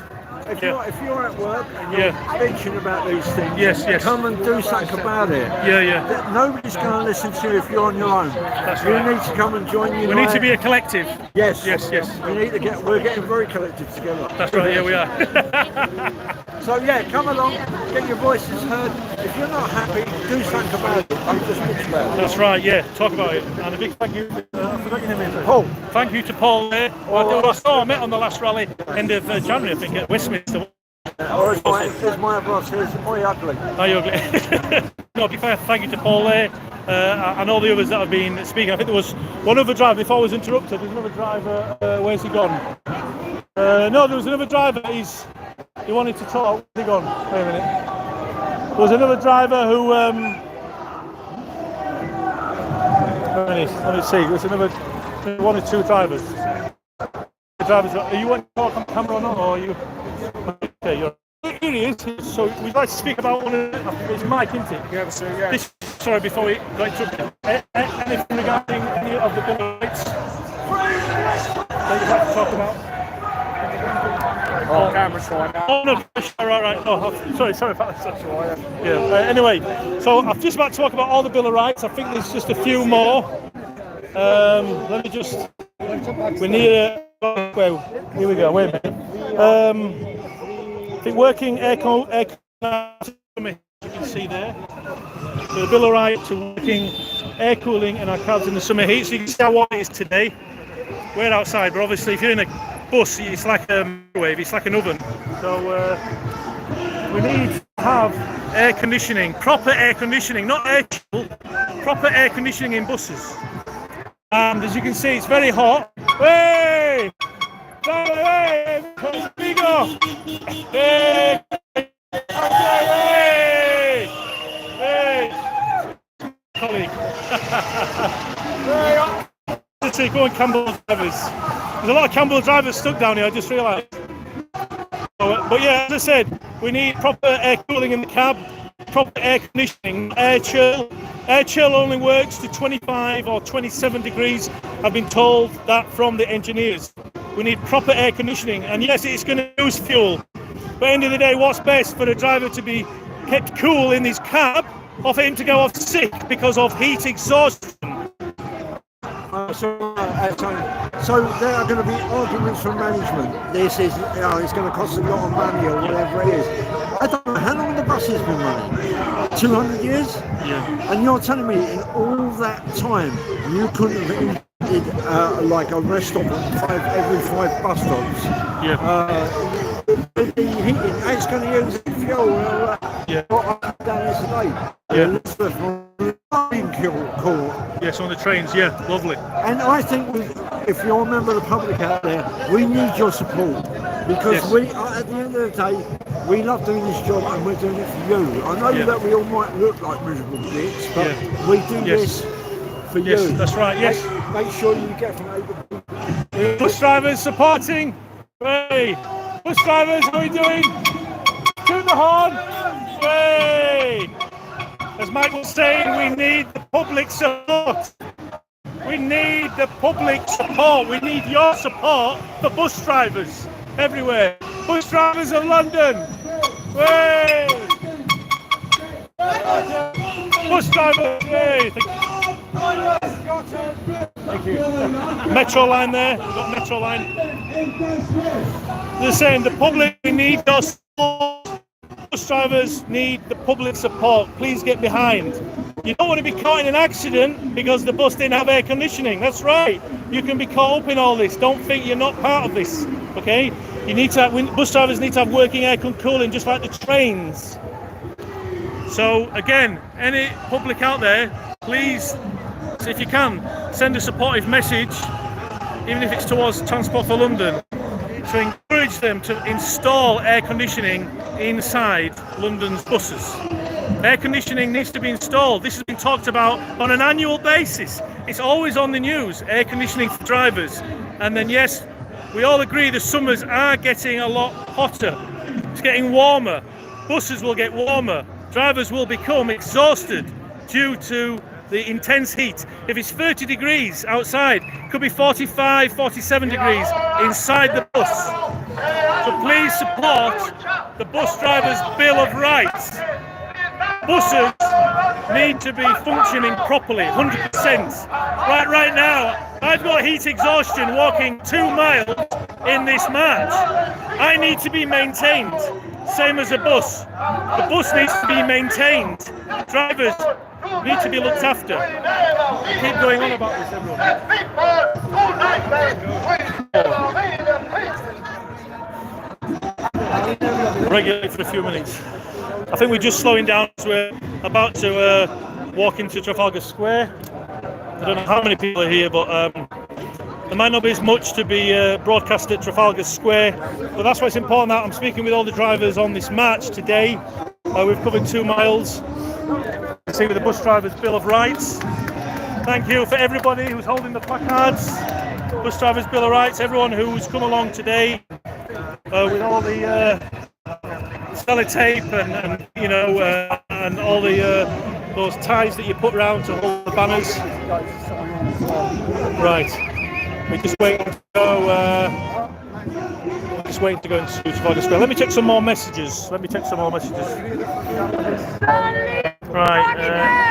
if you're at work and you're bitching about these things, yes. come and do something about it. Yeah. Nobody's going to listen to you if you're on your own. That's you right. need to come and join you. We need to be a collective. Yes. We need to we're getting very collective together. That's right. Yeah, we are. So come along, get your voices heard. If you're not happy, do something about it. Don't just bitch about it. That's right. Yeah, talk about it. And a big thank you. I forgot your name. Paul. Thank you to Paul there. I met on the last rally, end of January, I think, at Westminster. Or as my boss says, oi ugly. Are you ugly? No, big thank you to Paul there, and all the others that have been speaking. I think there was one other driver, before I was interrupted, there's another driver, where's he gone? No, there was another driver, he wanted to talk, where's he gone? Wait a minute. There was another driver who, let me see, there's another, one or two drivers. Are you want to talk on camera or not, or are you? Okay, here he is. So we'd like to speak about one of it's Mike, isn't it? Yeah, so yeah. Sorry, before we go into anything regarding any of the bill of rights that you'd like to talk about? Oh, camera's fine now. Oh no, right. Oh, sorry about that. Yeah. Anyway, so I'm just about to talk about all the bill of rights. I think there's just a few more. Let me just. We need a. Well, here we go. Wait a minute. I think working air you can see there. So the bill of rights to working air cooling in our cabs in the summer heat. So you can see how warm it is today. We're outside, but obviously if you're in a bus, it's like a microwave. It's like an oven. So we need to have air conditioning, proper air conditioning, not air chill, proper air conditioning in buses. And as you can see, it's very hot. Hey! Hey! Colleague. Go on, Campbell drivers. There's a lot of Campbell drivers stuck down here, I just realised. But yeah, as I said, we need proper air cooling in the cab, proper air conditioning, air chill. Air chill only works to 25 or 27 degrees. I've been told that from the engineers. We need proper air conditioning, and yes, it's going to use fuel. But at the end of the day, what's best for the driver to be kept cool in his cab, or for him to go off sick because of heat exhaustion? So there are going to be arguments from management. This is, it's going to cost a lot of money or whatever it is. I don't know, how long have the buses been running? 200 years? Yeah. And you're telling me in all that time you couldn't have invented like a rest stop on every 5 bus stops? Yeah. The heating, it's going to use fuel. Yeah. What I've done yesterday. Yeah. Cool. Yes, on the trains, yeah, lovely. And I think if you're a member of the public out there, we need your support because we, at the end of the day, we love doing this job and we're doing it for you. I know that we all might look like miserable dicks, but we do this for you. Yes, that's right, yes. Make sure you get from A to B. Bus drivers supporting. Hey, bus drivers, how are we doing? To the horn. Hey. As Mike was saying, we need the public support. We need the public support. We need your support for bus drivers everywhere. Bus drivers of London. Way! Bus drivers. Way! Thank you. Metro line there. We've got Metro line. They're saying the public, we need your support. Bus drivers need the public support. Please get behind. You don't want to be caught in an accident because the bus didn't have air conditioning. That's right. You can be caught up in all this. Don't think you're not part of this. Okay? You need to have, bus drivers need to have working air cooling just like the trains. So again, any public out there, please, if you can, send a supportive message, even if it's towards Transport for London, to encourage them to install air conditioning inside London's buses. Air conditioning needs to be installed. This has been talked about on an annual basis. it's always on the news, air conditioning for drivers. And then yes, we all agree the summers are getting a lot hotter. It's getting warmer. Buses will get warmer. Drivers will become exhausted due to the intense heat. If it's 30 degrees outside, it could be 45, 47 degrees inside the bus. So please support the Bus Drivers' Bill of Rights. Buses need to be functioning properly, 100%. Right now, I've got heat exhaustion walking 2 miles in this march. I need to be maintained, same as a bus. The bus needs to be maintained. Drivers need to be looked after. Keep going on about this, everyone. Regulate for a few minutes. I think we're just slowing down as we're about to walk into Trafalgar Square. I don't know how many people are here, but there might not be as much to be broadcast at Trafalgar Square. But that's why it's important that I'm speaking with all the drivers on this march today. We've covered 2 miles. See with the Bus Drivers' Bill of Rights. Thank you for everybody who's holding the placards. Bus Drivers' Bill of Rights, everyone who's come along today with all the sellotape and you know and all the those ties that you put round to hold the banners. Right, we're just waiting to go. Just waiting to go into Trafalgar Square. Let me check some more messages. Right,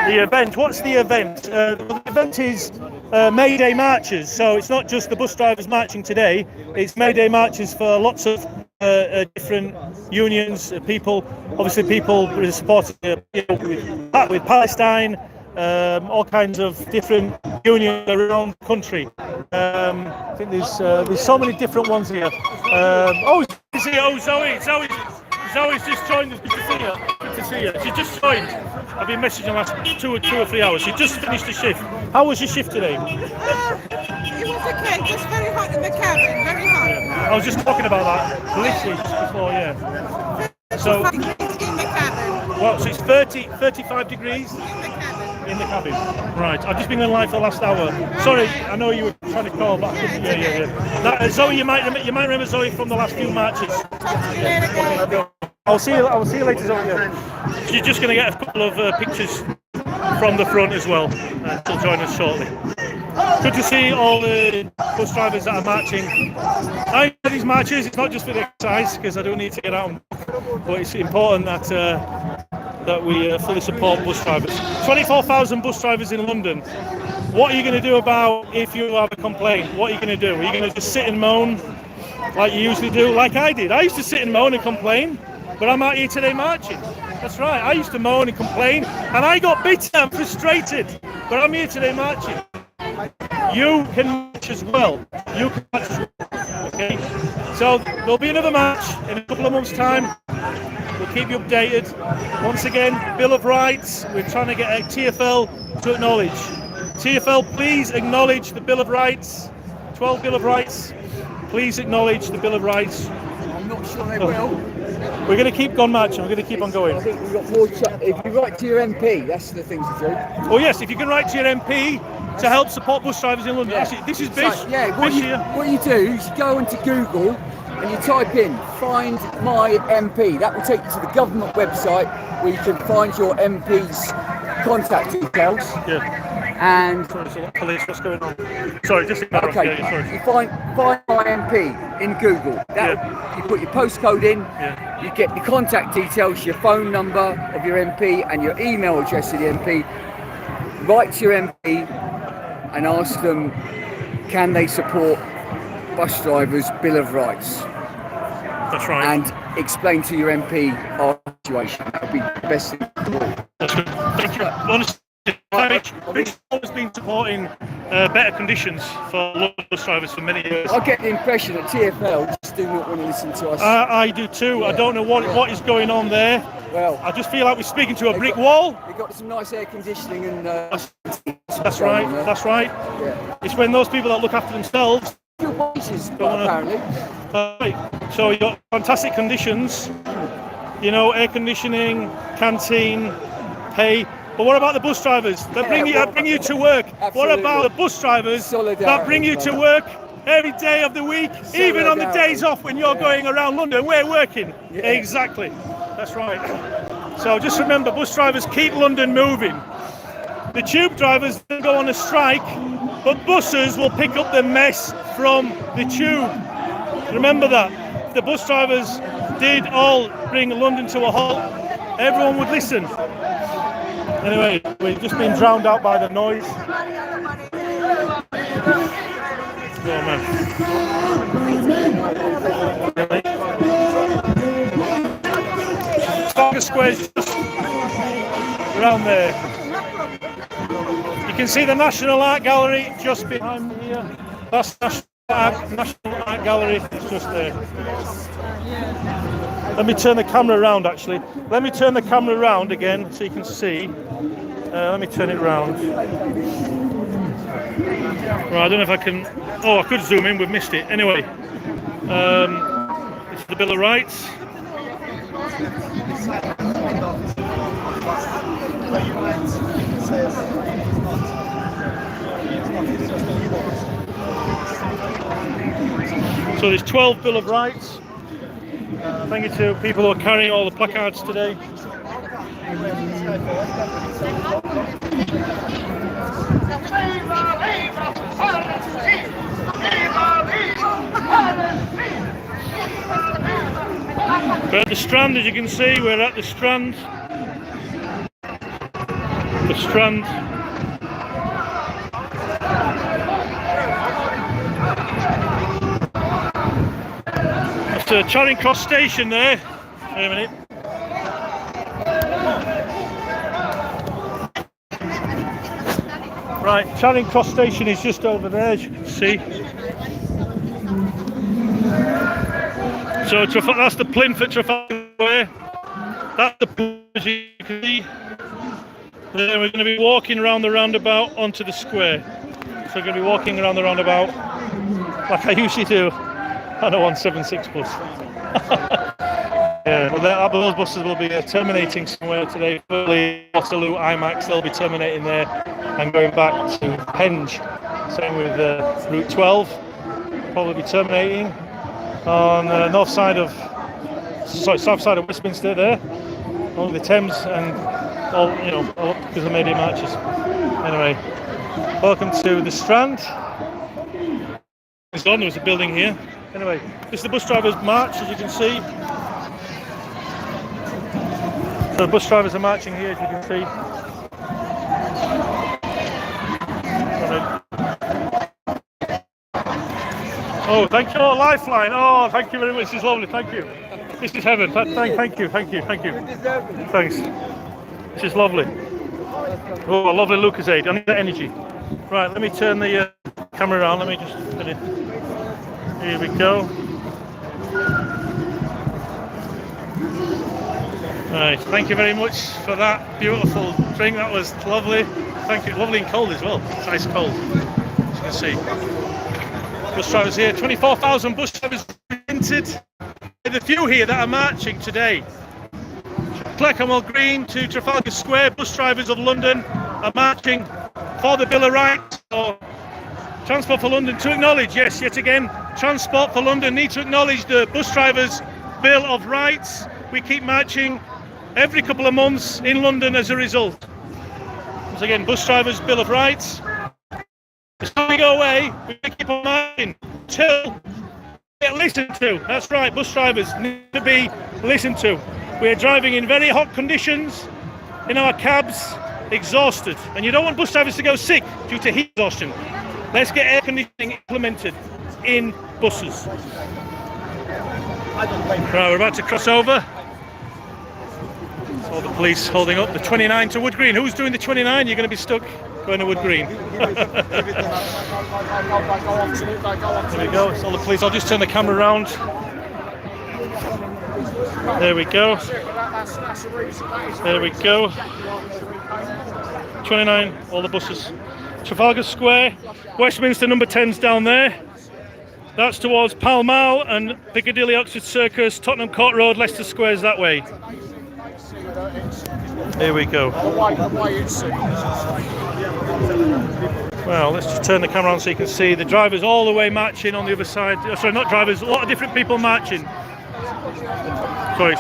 the event. What's the event? The event is May Day marches. So it's not just the bus drivers marching today. It's May Day marches for lots of different unions, people. Obviously, people supporting with Palestine. All kinds of different unions around the country. I think there's so many different ones here. Zoe's just joined us. Good to see you. She just joined. I've been messaging the last 2 or 3 hours. She just finished the shift. How was your shift today? It was okay, just very hot in the cabin, very hot. Yeah. I was just talking about that literally just before, yeah. So, in the cabin. well, so it's 35 degrees in the cabin. Right, I've just been on live for the last hour. Sorry, I know you were trying to call, but yeah. Zoe, you might remember Zoe from the last few matches. Talk to you later, guys. I'll see you later, Zoe. Yeah. She's just going to get a couple of pictures from the front as well. She'll join us shortly. Good to see all the bus drivers that are marching. I do these marches. It's not just for the exercise because I don't need to get out, but it's important that we fully support bus drivers. 24,000 bus drivers in London. What are you going to do about if you have a complaint? What are you going to do? Are you going to just sit and moan like you usually do? Like I did. I used to sit and moan and complain, but I'm out here today marching. That's right. I used to moan and complain, and I got bitter and frustrated, but I'm here today marching. You can march as well. You can march as well. Okay? So there'll be another match in a couple of months' time. We'll keep you updated. Once again, Bill of Rights. We're trying to get a TfL to acknowledge. TfL, please acknowledge the Bill of Rights. 12 Bill of Rights. Please acknowledge the Bill of Rights. I'm not sure they will. We're going to keep on marching. We're going to keep on going. I think we've got more. If you write to your MP, that's the thing to do. Oh yes, if you can write to your MP to help support bus drivers in London. Yeah. This is Bish. So, yeah, Bish what you do is you go onto Google and you type in "Find My MP." That will take you to the government website where you can find your MP's contact details. Yeah. And Sorry, police, what's going on? Sorry, just okay, yeah, sorry. you find My MP in Google. You put your postcode in. Yeah. You get your contact details, your phone number of your MP, and your email address of the MP. Write to your MP and ask them, can they support bus drivers' Bill of Rights? That's right. And explain to your MP our situation. That would be the best thing to do. That's good. Thank you. Honestly, Bish has been supporting better conditions for London bus drivers for many years. I get the impression that TfL just do not want to listen to us. I do too. Yeah. I don't know what is going on there. Well, I just feel like we're speaking to a brick wall. They've got some nice air conditioning and... That's right. That's right. Yeah. It's when those people that look after themselves. Your wages, wanna- apparently. Right. So you've got fantastic conditions. You know, air conditioning, canteen, pay. But what about the bus drivers that bring you to work? What about the bus drivers that bring you to work every day of the week, even on the days off when you're going around London? We're working. Exactly. That's right. So just remember, bus drivers keep London moving. The tube drivers will go on a strike, but buses will pick up the mess from the tube. Remember that. If the bus drivers did all bring London to a halt, everyone would listen. Anyway, we've just been drowned out by the noise. Oh man. Trafalgar Square's just around there. You can see the National Art Gallery just behind me here. That's National Art Gallery, it's just there. Let me turn the camera around actually. Let me turn the camera around again so you can see. Let me turn it around. Right, I don't know if I can... Oh, I could zoom in, we've missed it. Anyway, it's the Bill of Rights. So there's 12 Bill of Rights. Thank you to people who are carrying all the placards today. We're at the Strand, as you can see, we're at the Strand. The Strand. That's Charing Cross Station there. Wait a minute. Right, Charing Cross Station is just over there, as you can see. So that's the plinth at Trafalgar Square. That's the plinth, as you can see. Then we're going to be walking around the roundabout onto the square. So we're going to be walking around the roundabout like I usually do on a 176 bus. Yeah, well, those buses will be terminating somewhere today. Fully Waterloo, IMAX, they'll be terminating there and going back to Penge. Same with Route 12, probably be terminating on the south side of Westminster there, along the Thames, and all because of May Day marches. Anyway, welcome to the Strand. There was a building here. Anyway, this is the bus drivers' march, as you can see. So the bus drivers are marching here, as you can see. Oh, thank you, Lifeline. Oh, thank you very much. This is lovely. Thank you. This is heaven. Thank you. Thanks. This is lovely. Oh, a lovely Lucozade. I need that energy. Right, let me turn the camera around. Let me just put it. Here we go. Right, thank you very much for that beautiful drink. That was lovely. Thank you. Lovely and cold as well. It's nice cold, as you can see. Bus drivers here. 24,000 bus drivers entered. The few here that are marching today. Clerkenwell Green to Trafalgar Square. Bus drivers of London are marching for the Bill of Rights. So, Transport for London to acknowledge, yes, yet again, Transport for London need to acknowledge the bus drivers' Bill of Rights. We keep marching every couple of months in London as a result. Once again, bus drivers' Bill of Rights. As we go away, we keep on marching till we get listened to. That's right, bus drivers need to be listened to. We are driving in very hot conditions in our cabs, exhausted. And you don't want bus drivers to go sick due to heat exhaustion. Let's get air conditioning implemented in buses. Right, we're about to cross over. All the police holding up the 29 to Wood Green. Who's doing the 29? You're going to be stuck going to Wood Green. There we go, it's all the police. I'll just turn the camera around. There we go. There we go. 29, all the buses. Trafalgar Square, Westminster number 10's down there. That's towards Pall Mall and Piccadilly, Oxford Circus, Tottenham Court Road, Leicester Square's that way. Here we go. Well, let's just turn the camera on so you can see the drivers all the way marching on the other side. Oh, sorry, not drivers, a lot of different people marching. Sorry.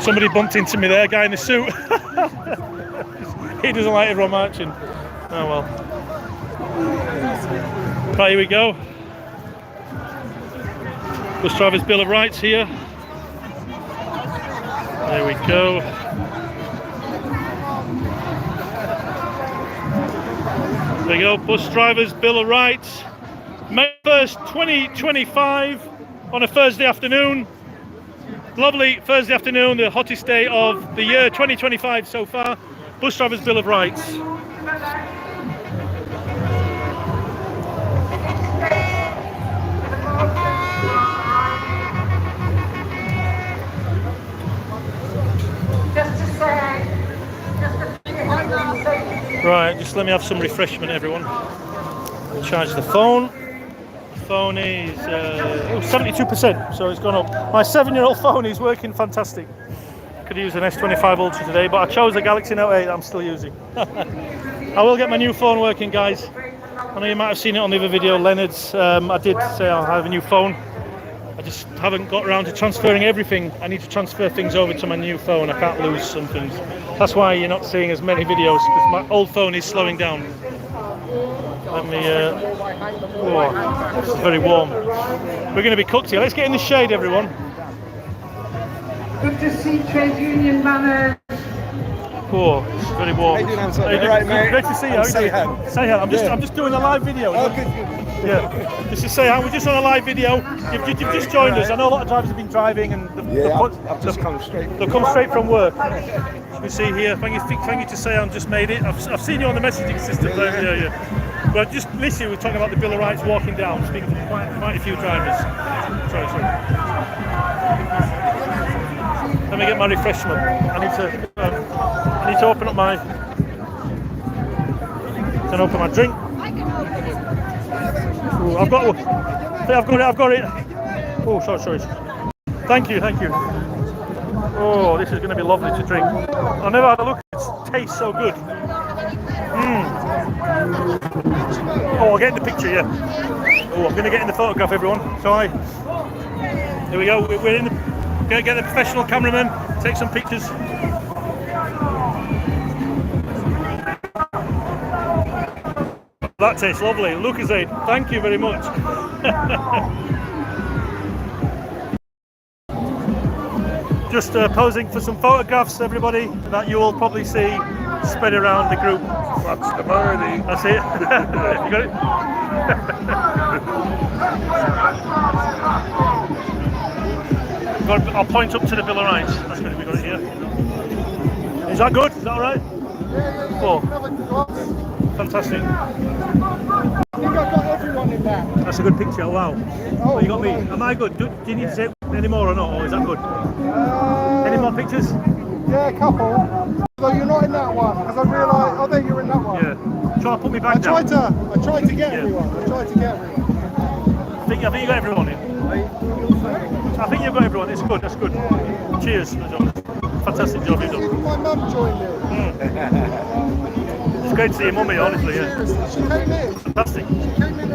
Somebody bumped into me there, guy in the suit. He doesn't like everyone marching. Oh well. Right, here we go. Bus Drivers Bill of Rights here. There we go. There we go, Bus Drivers Bill of Rights. May 1st, 2025 on a Thursday afternoon. Lovely Thursday afternoon, the hottest day of the year 2025 so far. Bus Drivers Bill of Rights. Right, just let me have some refreshment, everyone. Charge the phone. The phone is 72%, so it's gone up. My 7-year-old phone is working fantastic. Could use an S25 Ultra today, but I chose the Galaxy Note 8 that I'm still using. I will get my new phone working, guys. I know you might have seen it on the other video, Leonard's. I did say I'll have a new phone. I just haven't got around to transferring everything. I need to transfer things over to my new phone. I can't lose some things. That's why you're not seeing as many videos, because my old phone is slowing down. Let me, oh, it's very warm. We're going to be cooked here. Let's get in the shade, everyone. Good to see trade union banners. Oh, it's very warm. How you doing, Antonio? All right, mate. Great to see you. Say hi. Say hi. I'm just doing a live video. Oh, good. Yeah, just to say hi. We're just on a live video. You've just joined us. I know a lot of drivers have been driving and I've just come straight. They'll come straight from work. You can see here. Thank you to say I've just made it. I've seen you on the messaging system. Yeah. But just literally, we're talking about the Bill of Rights walking down, speaking to quite a few drivers. Sorry. Let me get my refreshment. I need to open up my. Can open my drink. Ooh, I've got it. Oh, sorry. Thank you. Oh, this is going to be lovely to drink. I've never had a look. It tastes so good. Oh, I'll get in the picture, yeah. Oh, I'm going to get in the photograph, everyone. Sorry. Here we go. We're in. Going to get the professional cameraman. Take some pictures. That tastes lovely. Lucozade, thank you very much. Just posing for some photographs, everybody, that you will probably see spread around the group. That's the birdie. That's it. You got it? I'll point up to the Bill of Rights. That's good. We got it here. Is that good? Is that all right? Oh, fantastic. I think I've got everyone in there. That's a good picture. Wow. Oh, you got me. Am I good? Do you need to say any more or not? Or is that good? Any more pictures? Yeah, a couple. Although you're not in that one, because I realised. Oh, there you're in that one. Yeah. Try to put me back down. I tried to get everyone. I think you got everyone in. I think you've got everyone. It's good. That's good. Cheers, John. Fantastic job you've done. My mum joined in. It's great to see your mummy, honestly. Yeah. Seriously, she came in. Fantastic. She came in.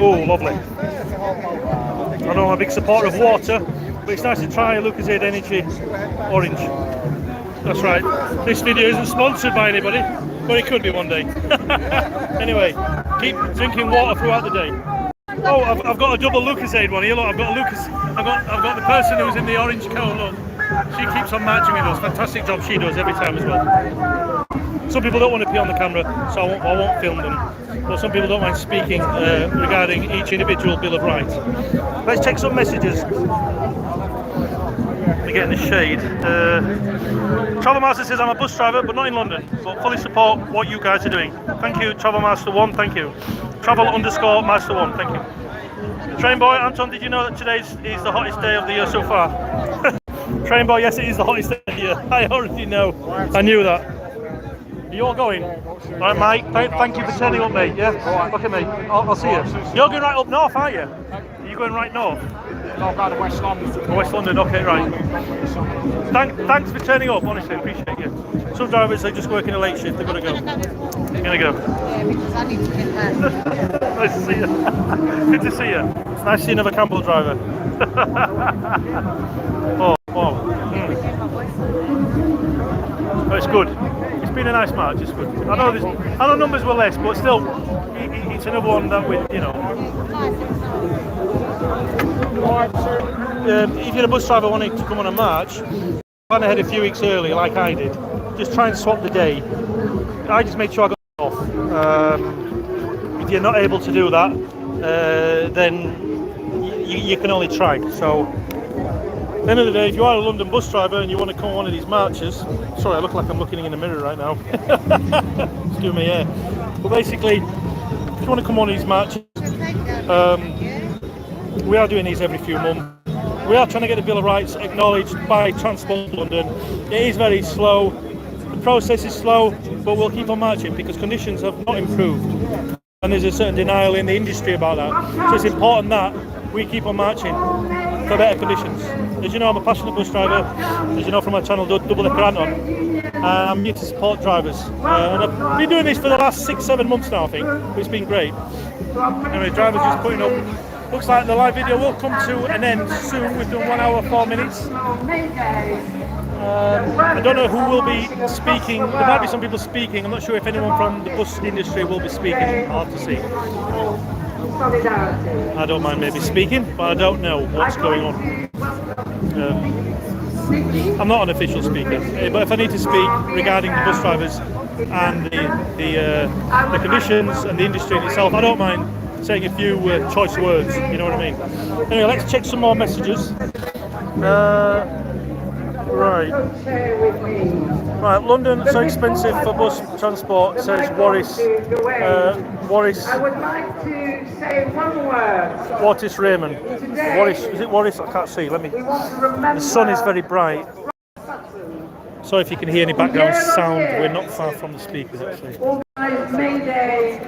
Oh, lovely. I know I'm a big supporter of water, but it's nice to try Lucozade Energy Orange. That's right. This video isn't sponsored by anybody, but it could be one day. Anyway, keep drinking water throughout the day. Oh, I've got a double Lucozade one here. Look, I've got the person who's in the orange coat. Look, she keeps on matching with us. Fantastic job she does every time as well. Some people don't want to be on the camera, so I won't film them. But some people don't mind speaking regarding each individual Bill of Rights. Let's check some messages. We get in the shade. Travel Master says I'm a bus driver, but not in London, but fully support what you guys are doing. Thank you, Travel Master 1. Thank you. Travel_Master 1. Thank you. Train boy Anton, did you know that today is the hottest day of the year so far? Train boy, yes, it is the hottest day of the year. I already know. I knew that. Are you all going? All right, Mike. Thank you for turning up, mate. Yeah. Look at me. I'll see you. You're going right up north, aren't you? Are you going right north? No, going to West London. Oh, West London. Okay, right. Thanks for turning up. Honestly, appreciate you. Some drivers they just working a late shift. They're gonna go. You're gonna go. Yeah, because I need to get home. Nice to see you. Good to see you. It's nice to see another Campbell driver. Oh, wow. Oh, it's good. It's been a nice match. It's good. I know numbers were less, but still, it's another one that we, you know. If you're a bus driver wanting to come on a march, plan ahead a few weeks early, like I did. Just try and swap the day. I just made sure I got off. If you're not able to do that, then you can only try. So, at the end of the day, if you are a London bus driver and you want to come on one of these marches, sorry, I look like I'm looking in the mirror right now. Excuse me, yeah. But basically, if you want to come on these marches, we are doing these every few months. We are trying to get the Bill of Rights acknowledged by Transport London. It is very slow. The process is slow, but we'll keep on marching because conditions have not improved. And there's a certain denial in the industry about that. So it's important that we keep on marching for better conditions. As you know, I'm a passionate bus driver. As you know from my channel, Double Decker Anton. I'm here to support drivers. And I've been doing this for the last 6-7 months now, I think. It's been great. Anyway, drivers just putting up. Looks like the live video will come to an end soon. We've done 1 hour 4 minutes. I don't know who will be speaking. There might be some people speaking. I'm not sure if anyone from the bus industry will be speaking. I'll have to see. I don't mind maybe speaking, but I don't know what's going on. I'm not an official speaker, but if I need to speak regarding the bus drivers and the conditions and the industry in itself, I don't mind saying a few choice words, you know what I mean? Anyway, let's check some more messages. Right, London so expensive for bus transport, says Warris. I would like to say one word. Wartis Raymond. Warris, is it Warris? I can't see. Let me. The sun is very bright. Sorry if you can hear any background sound. We're not far from the speakers actually. Organise May Day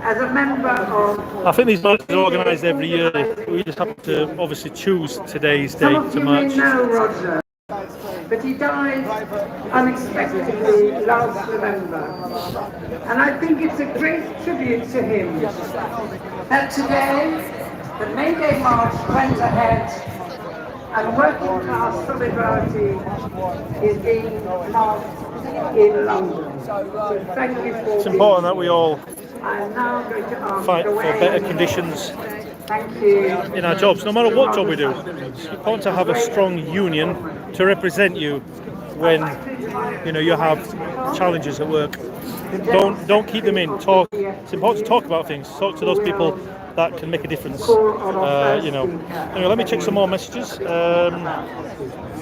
as a member of. I think these marches are organised every year. We just have to obviously choose today's day to march. Know Roger, but he died unexpectedly last November. And I think it's a great tribute to him that today the May Day March went ahead and working class solidarity is being marked in London. So thank you for It's important that we all I'm now going to ask fight for better conditions Thank you. in our jobs, no matter what job we do. It's important to have a strong union to represent you when you have challenges at work. Don't keep them in. Talk. It's important to talk about things. Talk to those people that can make a difference. Anyway, let me check some more messages. And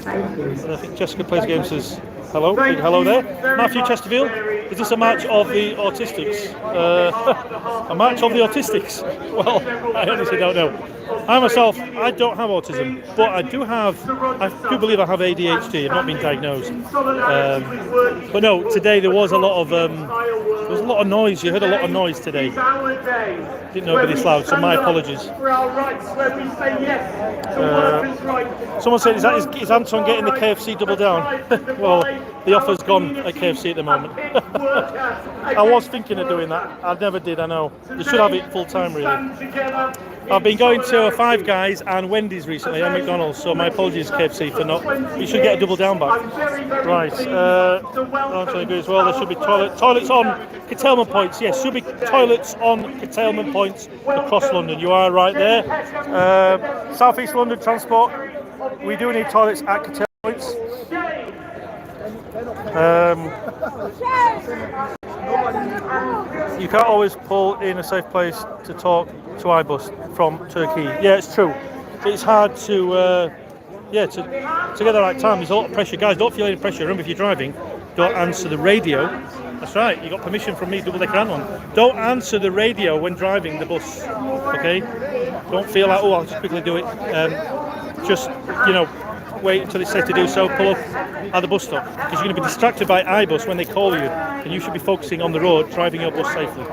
I think Jessica Plays Games says hello. Big hello there. Matthew Chesterfield. Is this a match of the autistics? A match of the autistics? Well, I honestly don't know. I myself, I don't have autism, but I do believe I have ADHD. I've not been diagnosed. But no, today there was a lot of noise. You heard a lot of noise today. Didn't know it'd be this loud, so my apologies. Someone said, is Anton getting the KFC double down? Well, the offer's gone at KFC at the moment. I was thinking of doing that. I never did, I know. You should have it full time, really. I've been going to Five Guys and Wendy's recently and McDonald's, so my apologies KFC for not. You should get a double down back. Right. Anton agrees well. There should be toilets on curtailment points. Yes, should be toilets on curtailment points across London. You are right there. South East London Transport. We do need toilets at curtailment points. You can't always pull in a safe place to talk to iBus from Turkey. Yeah, it's true. It's hard to get the right time. There's a lot of pressure. Guys, don't feel any pressure. Remember, if you're driving, don't answer the radio. That's right. You got permission from me, Double Decker Anton. Don't answer the radio when driving the bus. Okay? Don't feel like, I'll just quickly do it. wait until it's safe to do so, pull up at the bus stop, because you're going to be distracted by iBus when they call you, and you should be focusing on the road, driving your bus safely.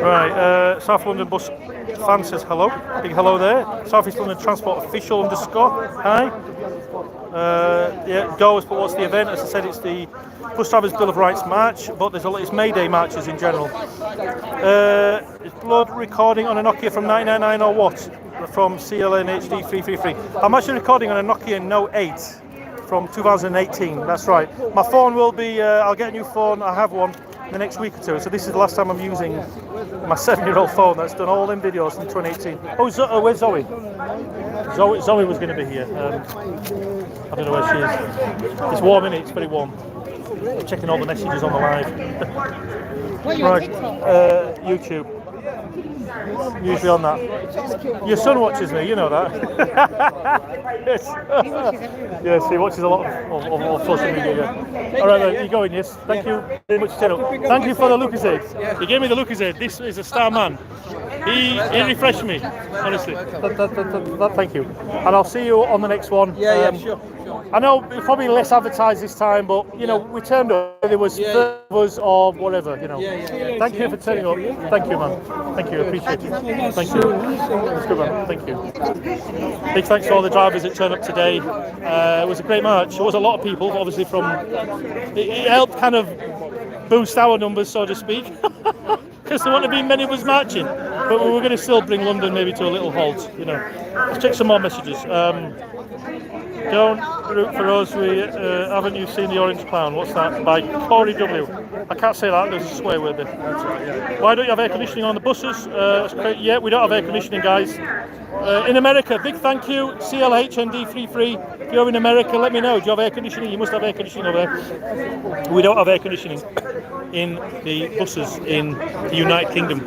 Right, South London Bus fan says hello. Big hello there. South East London Transport Official _ hi. Yeah, Go has put what's the event. As I said, it's the Bus Drivers Bill of Rights March, but there's it's May Day marches in general. Is Blood recording on a Nokia from 1999 or what? From CLN HD 333. I'm actually recording on a Nokia Note 8 from 2018. That's right. My phone will be. I'll get a new phone. I have one in the next week or two. So this is the last time I'm using my 7-year-old phone that's done all them videos from 2018. Oh, where's Zoe? Zoe was going to be here. I don't know where she is. It's warm, isn't it? It's very warm. I'm checking all the messages on the live. Right, YouTube. Usually on that. Your son watches me, you know that. Yes. Yes, he watches a lot of social media. Yeah. All right, you're going. Yes. Thank you very much, Channel. Thank you for the Lucozade. He gave me the Lucozade. This is a star man. He refreshed me, honestly. Thank you. And I'll see you on the next one. Yeah, sure. I know it's probably less advertised this time, but you know, we turned up. There was us or whatever, you know. Thank you for turning up. Thank you, man. Thank you. Appreciate it. Thank you. It's good, man. Thank you. Big thanks to all the drivers that turned up today. It was a great march. There was a lot of people, obviously from. It helped kind of boost our numbers, so to speak. Because there wouldn't have been many of us marching, but we were going to still bring London maybe to a little halt, you know. Let's check some more messages. Don't root for us, we haven't you seen The Orange Clown? What's that? By Corey W. I can't say that, there's a swear word there. Why don't you have air conditioning on the buses? Yeah, we don't have air conditioning, guys. In America, big thank you, CLHND33. If you're in America, let me know. Do you have air conditioning? You must have air conditioning over there. We don't have air conditioning in the buses in the United Kingdom.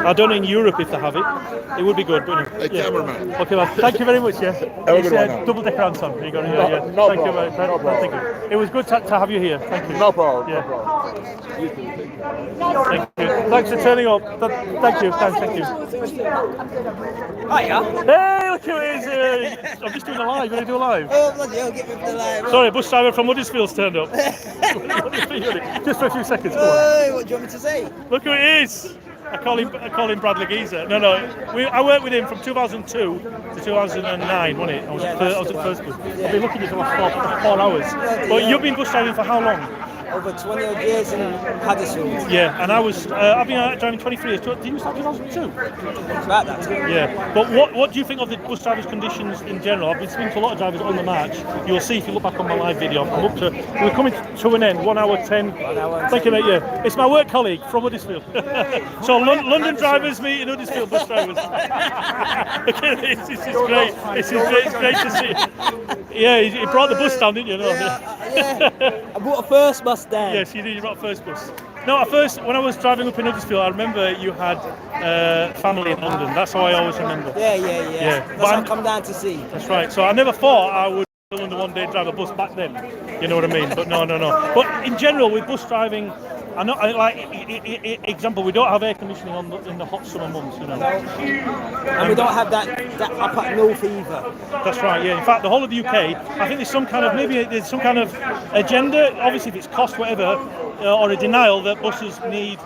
I don't know in Europe if they have it. It would be good, but yeah. Cameraman. Okay, man. Thank you very much. Yeah. Have a good one now. Double decker Anton. There you go. Yeah. No Thank problem. you, mate. No problem. Thank you. It was good to have you here. Thank you. No problem. Yeah. No problem. Thank you. Thanks for turning up. Thank you. Thank you. Hiya. Hey, look who it is. I'm just doing a live. Going to do a live. Oh, bloody hell, get me for the live. Sorry, a bus driver from Huddersfield's turned up. Just for a few seconds. Come on. Hey, what do you want me to say? Look who it is. I call him Bradley Geezer. No. I worked with him from 2002 to 2009, wasn't it? I was at first bus. I've been looking at the last 4 hours. But you've been bus driving for how long? Over 20 odd years in Huddersfield. Yeah, and I've been driving 23 years. Did you start in 2002? About that time. Yeah, but what do you think of the bus drivers' conditions in general? I've been speaking to a lot of drivers on the march. You'll see if you look back on my live video. We're coming to an end, 1 hour 10. Thank you, mate. Yeah, it's my work colleague from Huddersfield. So London drivers meeting Huddersfield bus drivers. Okay, this is great. This is great. It's great to see. Yeah, he brought the bus down, didn't you? No? Yeah. I bought a first bus down. Yes, you did. You brought first bus. No, at first, when I was driving up in Huddersfield, I remember you had family in London. That's how I always remember. Yeah. Yeah. That's what I come down to see. That's right. So I never thought I would go to London one day and drive a bus back then. You know what I mean? But no. But in general, with bus driving, example, we don't have air conditioning in the hot summer months, you know. And we don't have that up at north either. That's right, yeah. In fact, the whole of the UK, I think there's some kind of agenda, obviously if it's cost, whatever, or a denial that buses need,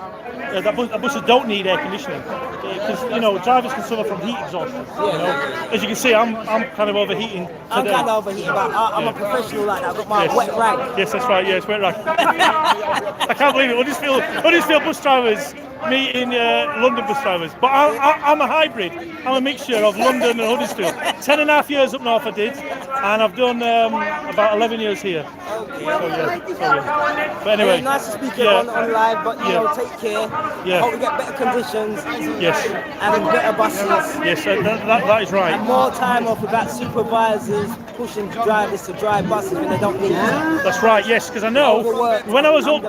buses don't need air conditioning. Because, you know, drivers can suffer from heat exhaustion. You know? As you can see, I'm kind of overheating today. I'm kind of overheating, but I'm a professional like that. I've got my wet rag. Yes, that's right, yes, wet rag. I can't believe it. Huddersfield bus drivers meeting London bus drivers. But I'm a hybrid. I'm a mixture of London and Huddersfield. 10.5 years up north I did, and I've done about 11 years here. Okay. So, yeah. But anyway. Nice to speak on live, but you know, take care. Yeah. Hope we get better conditions. Yes. And better buses. Yes, that is right. And more time off without supervisors pushing drivers to drive buses when they don't need to. That's right, yes, because I know when I was up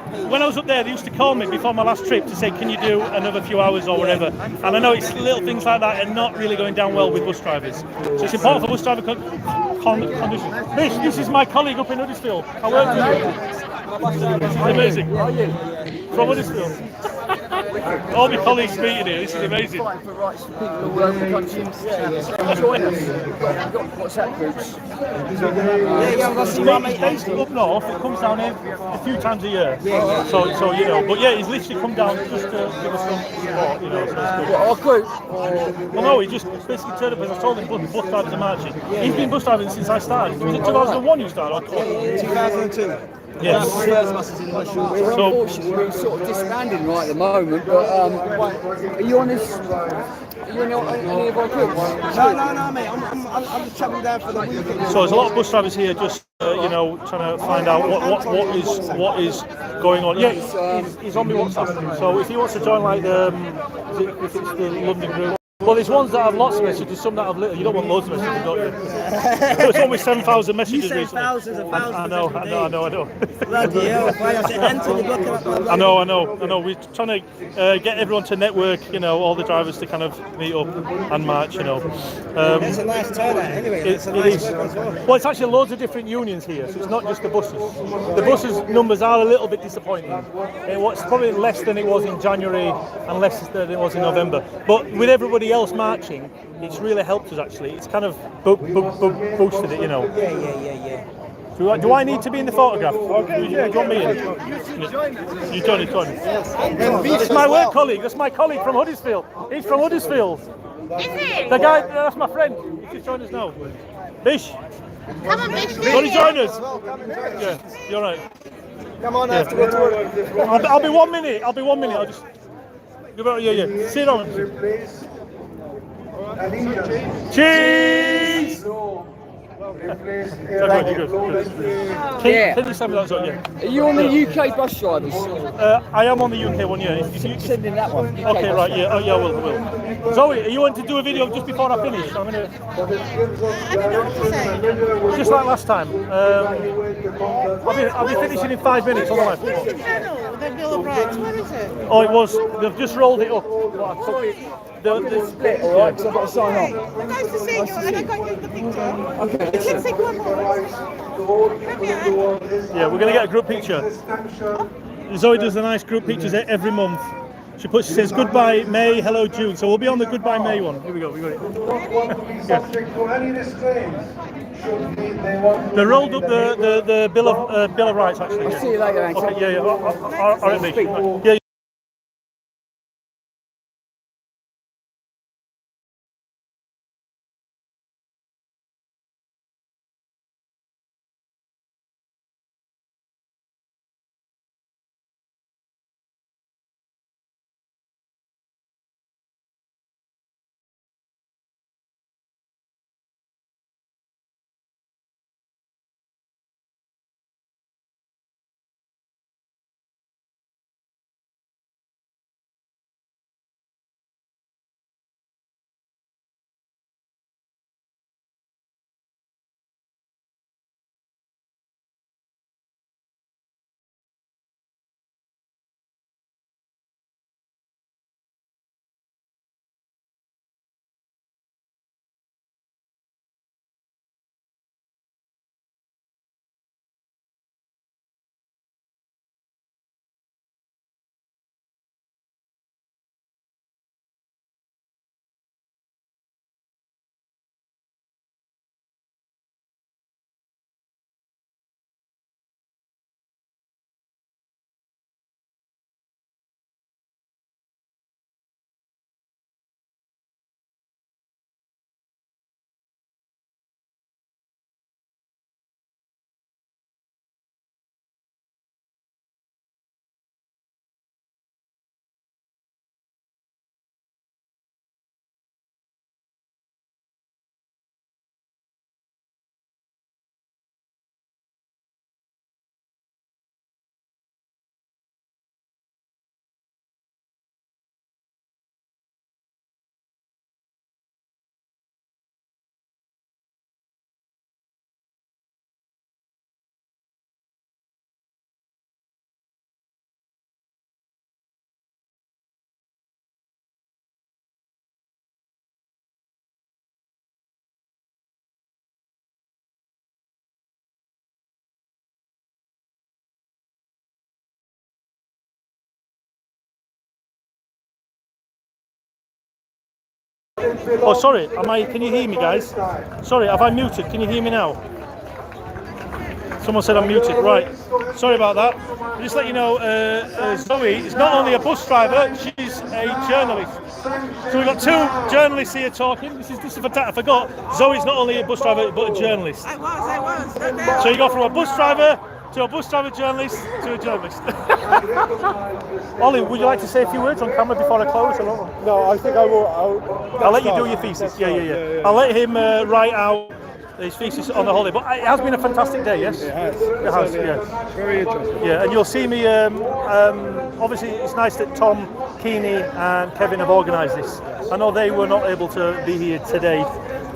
there, they used to call me before my last trip to say, can you do another few hours or whatever? And I know it's little things like that and not really going down well with bus drivers. So it's important for bus driver conditions. This is my colleague up in Huddersfield. I work with him. This is amazing. From Huddersfield. All my colleagues meeting here. This is amazing. Fighting for rights for people all over the country. Join us. We've got WhatsApp groups. He's based up north. He comes down here a few times a year. So you know, but yeah, he's literally come down just to give us some support. You know, so it's good. Our group. Well, no, he just basically turned up and I told him bus drivers are marching. He's been bus driving since I started. Was it 2001 you started? 2002. Yes. We're unfortunately we're sort of disbanding right at the moment, but are you on this? Are you on any of our groups? No, mate. I'm just travelling down for the weekend. So there's a lot of bus drivers here, just you know, trying to find out what is going on. Yeah, he's on my WhatsApp. So if he wants to join, like if it's the London group. Well, there's ones that have lots of messages, some that have little. You don't want loads of messages, don't you? There's almost 7,000 messages. You say recently. thousands and thousands. I know. Bloody hell! I said, Anthony, blocking up my I know. We're trying to get everyone to network. You know, all the drivers to kind of meet up and march. You know, it's a nice turnout. Anyway, it's a nice work as well. Well, it's actually loads of different unions here, so it's not just the buses. The buses numbers are a little bit disappointing. It was probably less than it was in January and less than it was in November. But with everybody else marching, it's really helped us actually. It's kind of boosted it, you know. Yeah. Do I need to be in the photograph? Okay, yeah, you want me in? You join it. It's my work colleague. That's my colleague from Huddersfield. He's from Huddersfield. Is it? The guy, that's my friend. He's just joined us now. Bish. Come on, Bish. Want to join us? Yeah, you're right. Come on, I have to go to work. I'll be 1 minute. I'll just. Yeah. Sit down. Cheese! Can you send me that song? Yeah. Are you on the UK bus drivers? I am on the UK one, yeah. Send in that one. Okay, right, yeah. Oh, yeah, I will. Zoe, are you want to do a video just before I finish? I'm gonna. Just like last time. I'll be finishing in 5 minutes. Hold on. The Bill of Rights. Where is it? Oh, it was. They've just rolled it up. The split, all right? Because I've got to sign on. Nice to see you, and I got you the picture. Okay. You can say one more. Come here. Yeah, we're gonna get a group picture. Zoe does the nice group pictures every month. She says goodbye May, hello June. So we'll be on the goodbye May one. Here we go. We got it. They rolled up the Bill of Rights actually. I'll see you later, Anthony. Okay, yeah. All right, mate. Yeah. Oh, sorry. Can you hear me, guys? Sorry, have I muted? Can you hear me now? Someone said I'm muted. Right. Sorry about that. Just let you know, Zoe is not only a bus driver, she's a journalist. So we've got two journalists here talking. This is fantastic. I forgot. Zoe's not only a bus driver, but a journalist. I was. No doubt. So you go from a bus driver to a bus driver journalist to a journalist. Ollie, would you like to say a few words on camera before I close? Or No, I think I will. I'll let you do your thesis. Yeah. I'll let him write out his thesis on the holiday. But it has been a fantastic day, yes? It has. Yeah. Very interesting. Yeah, and you'll see me. Obviously, it's nice that Tom, Keeney, and Kevin have organised this. I know they were not able to be here today,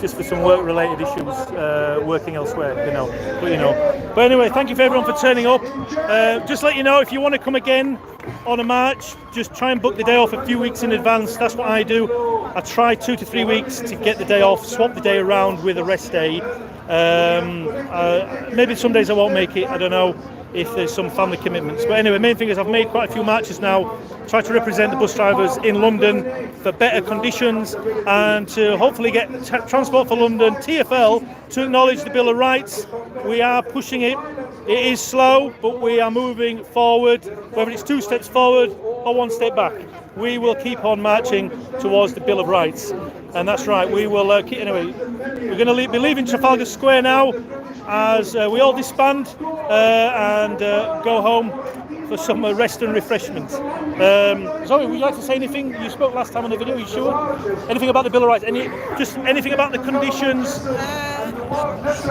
just for some work-related issues, working elsewhere. But anyway, thank you for everyone for turning up. Just let you know, if you want to come again on a march, just try and book the day off a few weeks in advance. That's what I do. I try 2 to 3 weeks to get the day off, swap the day around with a rest day. Maybe some days I won't make it, I don't know, if there's some family commitments. But anyway, main thing is I've made quite a few marches now, try to represent the bus drivers in London for better conditions and to hopefully get Transport for London, TfL, to acknowledge the Bill of Rights. We are pushing it. It is slow, but we are moving forward, whether it's 2 steps forward or 1 step back. We will keep on marching towards the Bill of Rights. And that's right, we will keep, anyway, we're going to be leaving Trafalgar Square now as we all disband and go home for some rest and refreshments. Zoe, would you like to say anything? You spoke last time on the video, are you sure? Anything about the Bill of Rights? Anything about the conditions?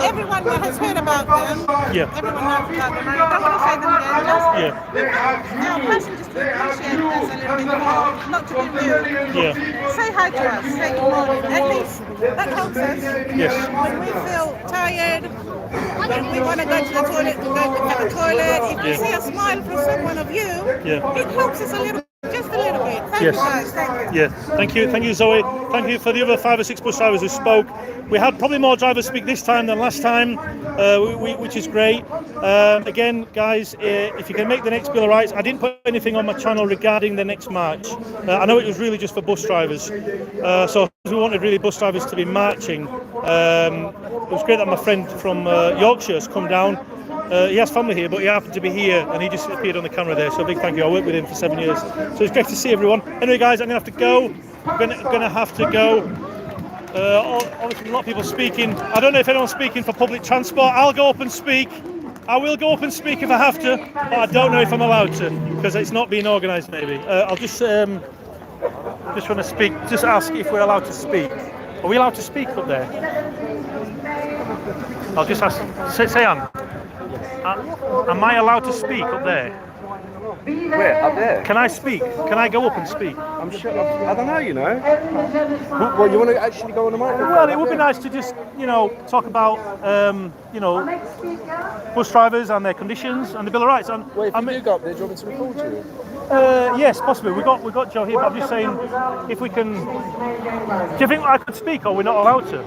Everyone has heard about them. Yeah. Everyone knows about them. I don't want to say them again. Now, personally, just to appreciate us a little bit more, not to be rude. Yeah. Say hi to us, say good morning. At least that helps us. Yes. When we feel tired, when we want to go to the toilet, to the toilet, if we see a smile from someone of you, it helps us a little. Just a little bit. Thank you guys. Thank you. Yeah. Thank you, Zoe. Thank you for the other 5 or 6 bus drivers who spoke. We had probably more drivers speak this time than last time, which is great. Again, guys, if you can make the next Bill of Rights, I didn't put anything on my channel regarding the next march. I know it was really just for bus drivers. So we wanted really bus drivers to be marching. It was great that my friend from Yorkshire has come down. He has family here, but he happened to be here and he just appeared on the camera there, so a big thank you. I worked with him for 7 years, so it's great to see everyone. Anyway guys, I'm going to have to go. I'm going to have to go. Obviously a lot of people speaking. I don't know if anyone's speaking for public transport. I'll go up and speak. I will go up and speak if I have to, but I don't know if I'm allowed to because it's not being organised maybe. I'll just want to speak, just ask if we're allowed to speak. Are we allowed to speak up there? I'll just ask, say Anne. Am I allowed to speak up there? Where? Up there? Can I speak? Can I go up and speak? I'm sure. I don't know, Well, you want to actually go on the microphone? Well, it would be nice to just, talk about, bus drivers and their conditions and the Bill of Rights. And well, if you do go up there, do you want me to record you? Yes, possibly. We got Joe here, but I'm just saying, if we can. Do you think I could speak, or we're not allowed to?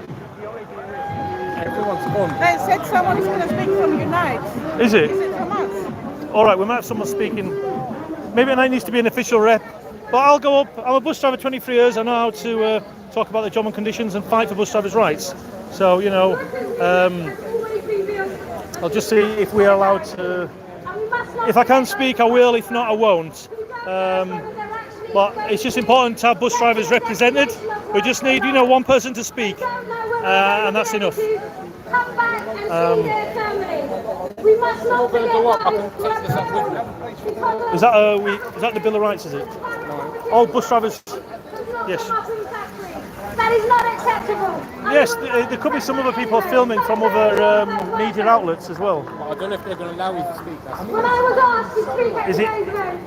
Everyone's gone. They said someone is going to speak from Unite. Is it? Is it from us? All right, we might have someone speaking. Maybe it needs to be an official rep. But I'll go up. I'm a bus driver, 23 years. I know how to talk about the job and conditions and fight for bus drivers' rights. So, I'll just see if we're allowed to. If I can speak, I will. If not, I won't. But it's just important to have bus drivers represented. We just need, one person to speak, and that's enough. Is that the Bill of Rights? Is it? No. All bus drivers. Yes. That is not acceptable. Yes, there could be some other people filming from other media outlets as well. I don't know if they're going to allow you to speak. When I was asked to speak at today's event,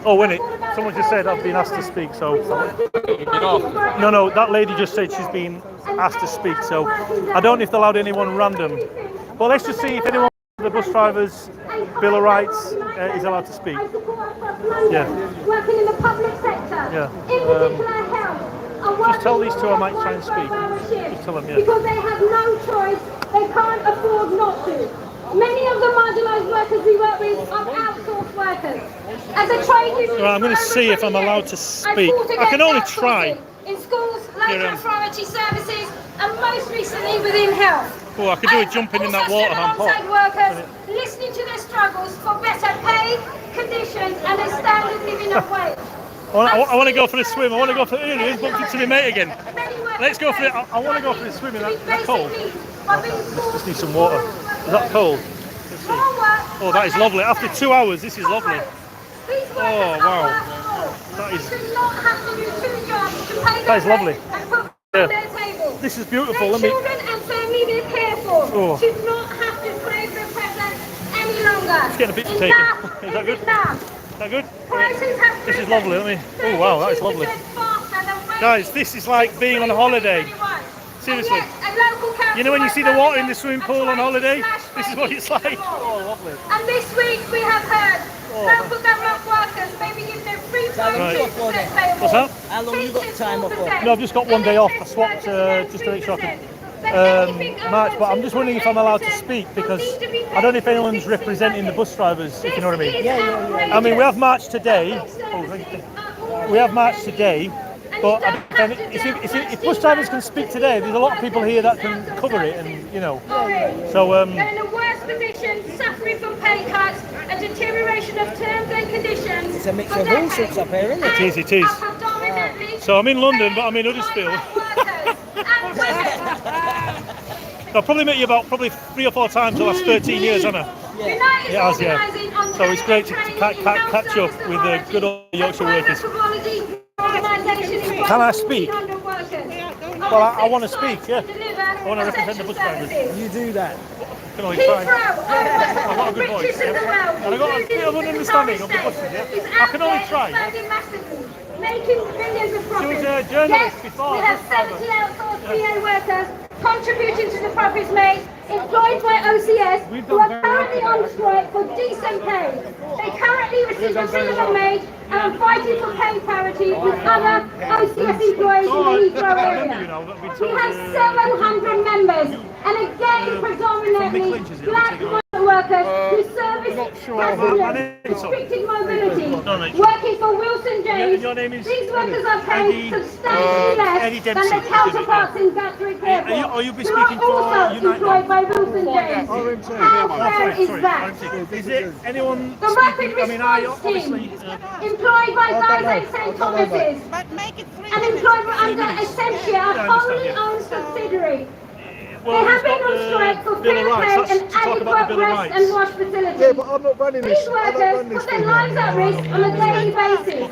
someone just said I've been asked to speak, so... No, that lady just said she's been asked to speak, so I don't know if they allowed anyone random. But let's just see if anyone from the bus drivers' Bill of Rights is allowed to speak. Yeah. Working in the public sector. Yeah. In particular health. Just tell these two I might try and speak. Just tell them, yeah. Because they have no choice, they can't afford not to. Many of the marginalised workers we work with are outsourced workers. As a trade union, I'm going to see if I'm allowed to speak. I can only try. In schools, local authority services, and most recently within health. Oh, I could do with jumping in that water. Alongside workers, listening to their struggles for better pay, conditions, and a standard living of wage. I want to go for a swim. I want to go for the earlier. Bumped into my mate again. Let's go for it. I want to go for the swim. Is that cold? Just need some water. Is that cold? Let's see. Oh, that is lovely. After 2 hours, this is lovely. Oh, wow. That is lovely. Yeah. This is beautiful. Let me. Children and family they care for should not have to crave their presence any longer. Let's get a picture taken. Is that good? Is that good? This is lovely. Let me. Oh wow, that is lovely. Guys, this is like being on holiday. Seriously. You know when you see the water in the swimming pool on holiday? This is what it's like. Oh, lovely. And this week we have heard local government workers may be given their free time What's that? How long you got time off for? No, I've just got 1 day off. I swapped just to make sure I could march, but I'm just wondering if I'm allowed to speak because I don't know if anyone's representing the bus drivers, if you know what I mean. Yeah. I mean, we have marched today. We have marched today, but if bus drivers can speak today, there's a lot of people here that can cover it, and you know. So they're in the worst position, suffering from pay cuts, a deterioration of terms and conditions. It's a mix of all sorts up here, isn't it? It is. So I'm in London, but I'm in Huddersfield. I've probably met you about 3 or 4 times the last 13 years, haven't I? Yeah. It has, yeah. So it's great to catch up with the good old Yorkshire workers. Can I speak? Well, I want to speak, yeah. I want to represent the bus drivers. You do that. Can only try. I've got a good voice, yeah. And I've got a bit of an understanding of the buses, yeah. I can only try, yeah. Making millions of profits. She was a journalist before. We have 70 outsourced PA workers contributing to the profits made, employed by OCS, who are currently on strike for decent pay. They currently receive a minimum wage and are fighting for pay parity with other OCS employees in the Heathrow area. We have 700 members, and again predominantly black workers who service passengers, restricted mobility, working for Wilson James. These workers are paid substantially less than their counterparts in Gatwick Airport, who are also employed by Wilson James. How fair is that? Is it anyone The Rapid Response Team, employed by guys at St Thomas's, and employed under Essentia, a wholly owned subsidiary. They have been on strike for fair pay and adequate rest and wash facilities. Yeah, but I'm not running this. These workers put their lives at risk on a daily basis,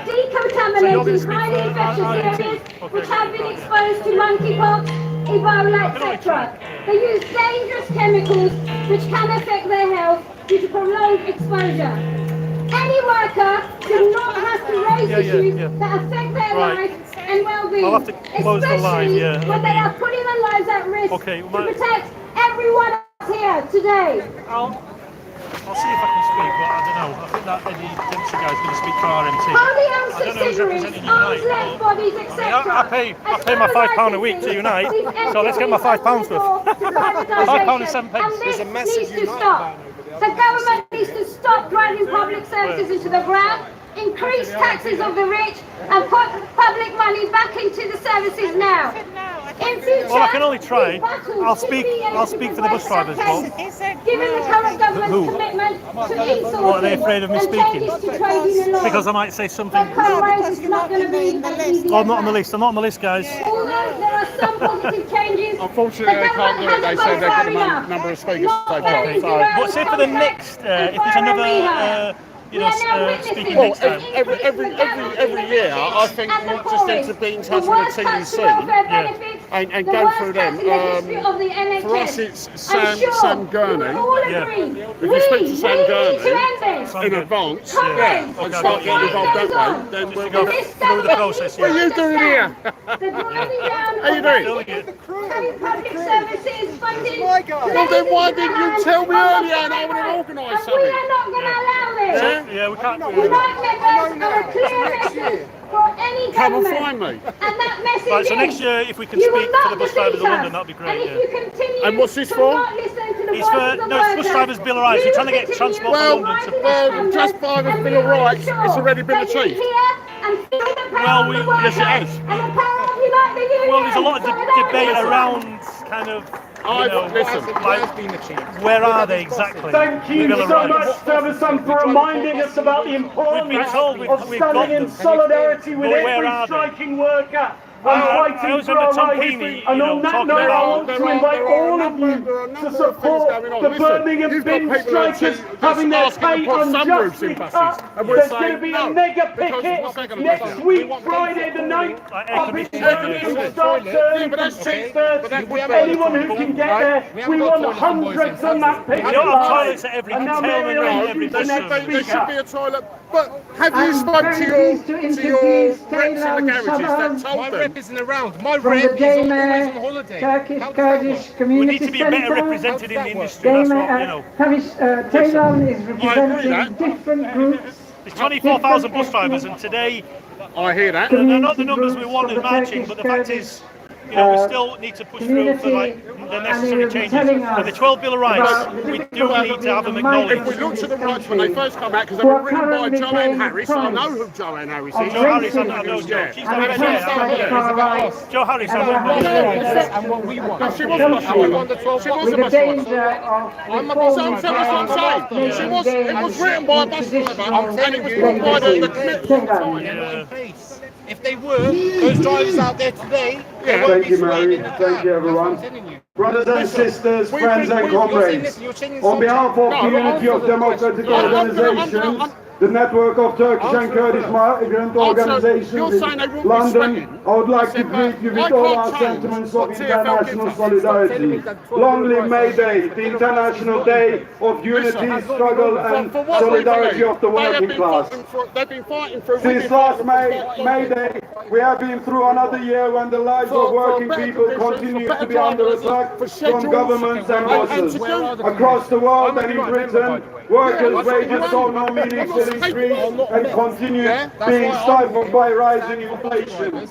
decontaminating highly infectious areas which have been exposed to monkeypox, Ebola, etc. They use dangerous chemicals which can affect their health due to prolonged exposure. Any worker should not have to raise issues that affect their lives and well-being, I'll have to close the line, especially when they are putting their lives at risk to protect everyone else here today. I'll see if I can speak, but I don't know. I think that Eddie Dempsey guy's going to speak for RMT. Wholly owned subsidiaries, arms-length bodies, etc. I pay my £5 a week to Unite, so let's get my £5 worth. £5 and 7 pence. There's a massive Unite ban. The government needs to stop driving public services into the ground, increase taxes of the rich, and put public money back into the services now. In future, well, I can only try. I'll speak for the bus drivers. Given the current government's commitment to insourcing, what, are they afraid of me speaking? Because I might say something. Oh, I'm not on the list. I'm not on the list, guys. Although there are some positive changes, unfortunately, they can't do it. They say they've got the number of speakers they've got. But say for the next, if there's another. Speaking next time. Every year, I think we just need to be in touch with the TUC and go through them. For us, it's Sam Gurney. If you speak to Sam Gurney in advance, and start getting involved that way, then we'll go through the process. What are you doing here? How you doing? Well, then why didn't you tell me earlier and I would have organised something? We are not going to allow this. Yeah, we can't. Unite members are a clear message for any government. Come and find me. And that message right, so next year, if we can speak for the bus drivers of London, that'd be great. And if you continue and what's this for? It's for bus drivers' Bill of Rights. We're trying to get transport for London. Well, just by the Bill of Rights, it's already been achieved. Well, yes, it has. you like the union? Well, there's a lot of debate around kind of, you know, like, where are they exactly? Thank you so much, Trevorson, for reminding us about the importance of standing in solidarity with every striking worker and fighting for our rights. And on that note, I want to invite all of you to support the Birmingham bin strikers having their pay unjustly cut. There's going to be a mega picket next week, Friday the 9th, up in Birmingham. It starts early from 6:30. Anyone who can get there, we want hundreds on that picket line. And now Mary is the next There should speaker. be a toilet. But have you spoken to your reps in the garages that told them? Isn't around. My From rep the is Dame on holiday. Turkish Kurdish We Community need to be better Centre. represented in the industry. That's what, you know. Taylor is representing different groups. There's 24,000 bus drivers, and today, I hear that. they're not the numbers we want as marching, but the fact is, you know, we still need to push through for like the necessary changes. And the 12 Bill of Rights, we do need to have them acknowledged. If we look to the rights when they first come out, because they were written by Joanne Harris, I know who Joanne Harris is. Joe Harris, I know Joe. She's not here. Joe Harris, I remember. And what we want. She was a bus driver. She was a bus driver. It was written by a bus driver, and it was put by the committee. If they were, those drivers out there today, they won't Thank be you, swaying Mary. in the Thank you, everyone. Brothers and sisters, friends and comrades, on behalf of the Unity of Democratic Organizations, the network of Turkish and Kurdish migrant organizations in London, I would like to greet you with all our sentiments of international solidarity. Long live May Day, the International Day of Unity, Struggle and Solidarity of the Working Class. Since last May Day, we have been through another year when the lives of working people continue to be under attack from governments and bosses. Across the world and in Britain, workers' wages saw no meaningful increase and continue being stifled by rising inflation.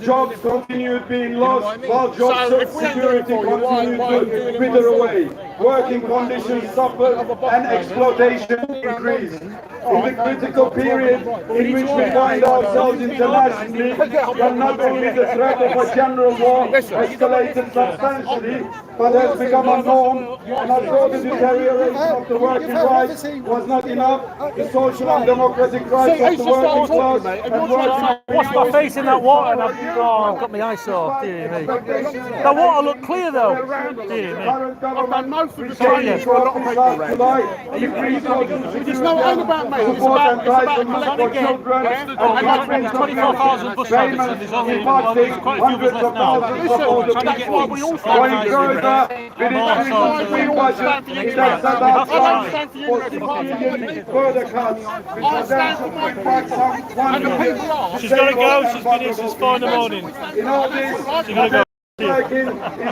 Jobs continued being lost while job security continued to wither away. Working conditions suffered and exploitation increased. In the critical period in which we find ourselves internationally, when not only the threat of a general war escalated substantially, but has become a norm, and although the deterioration of the working rights was not enough, the social and democratic rights of the working class and working... Wash my face in that water and I've got my eyes sore, dear me. The water looked clear though, dear me. I've done most of the training for a lot of people. It's not only about me, it's about collective children and 24,000 bus drivers and there's only quite a few of us left now. That's why we all stand for unity. We all stand for unity. I don't stand for unity. I stand for my people. And the people are. She's got to go, she's been here since 4 in the morning. In all this, She's got to go. is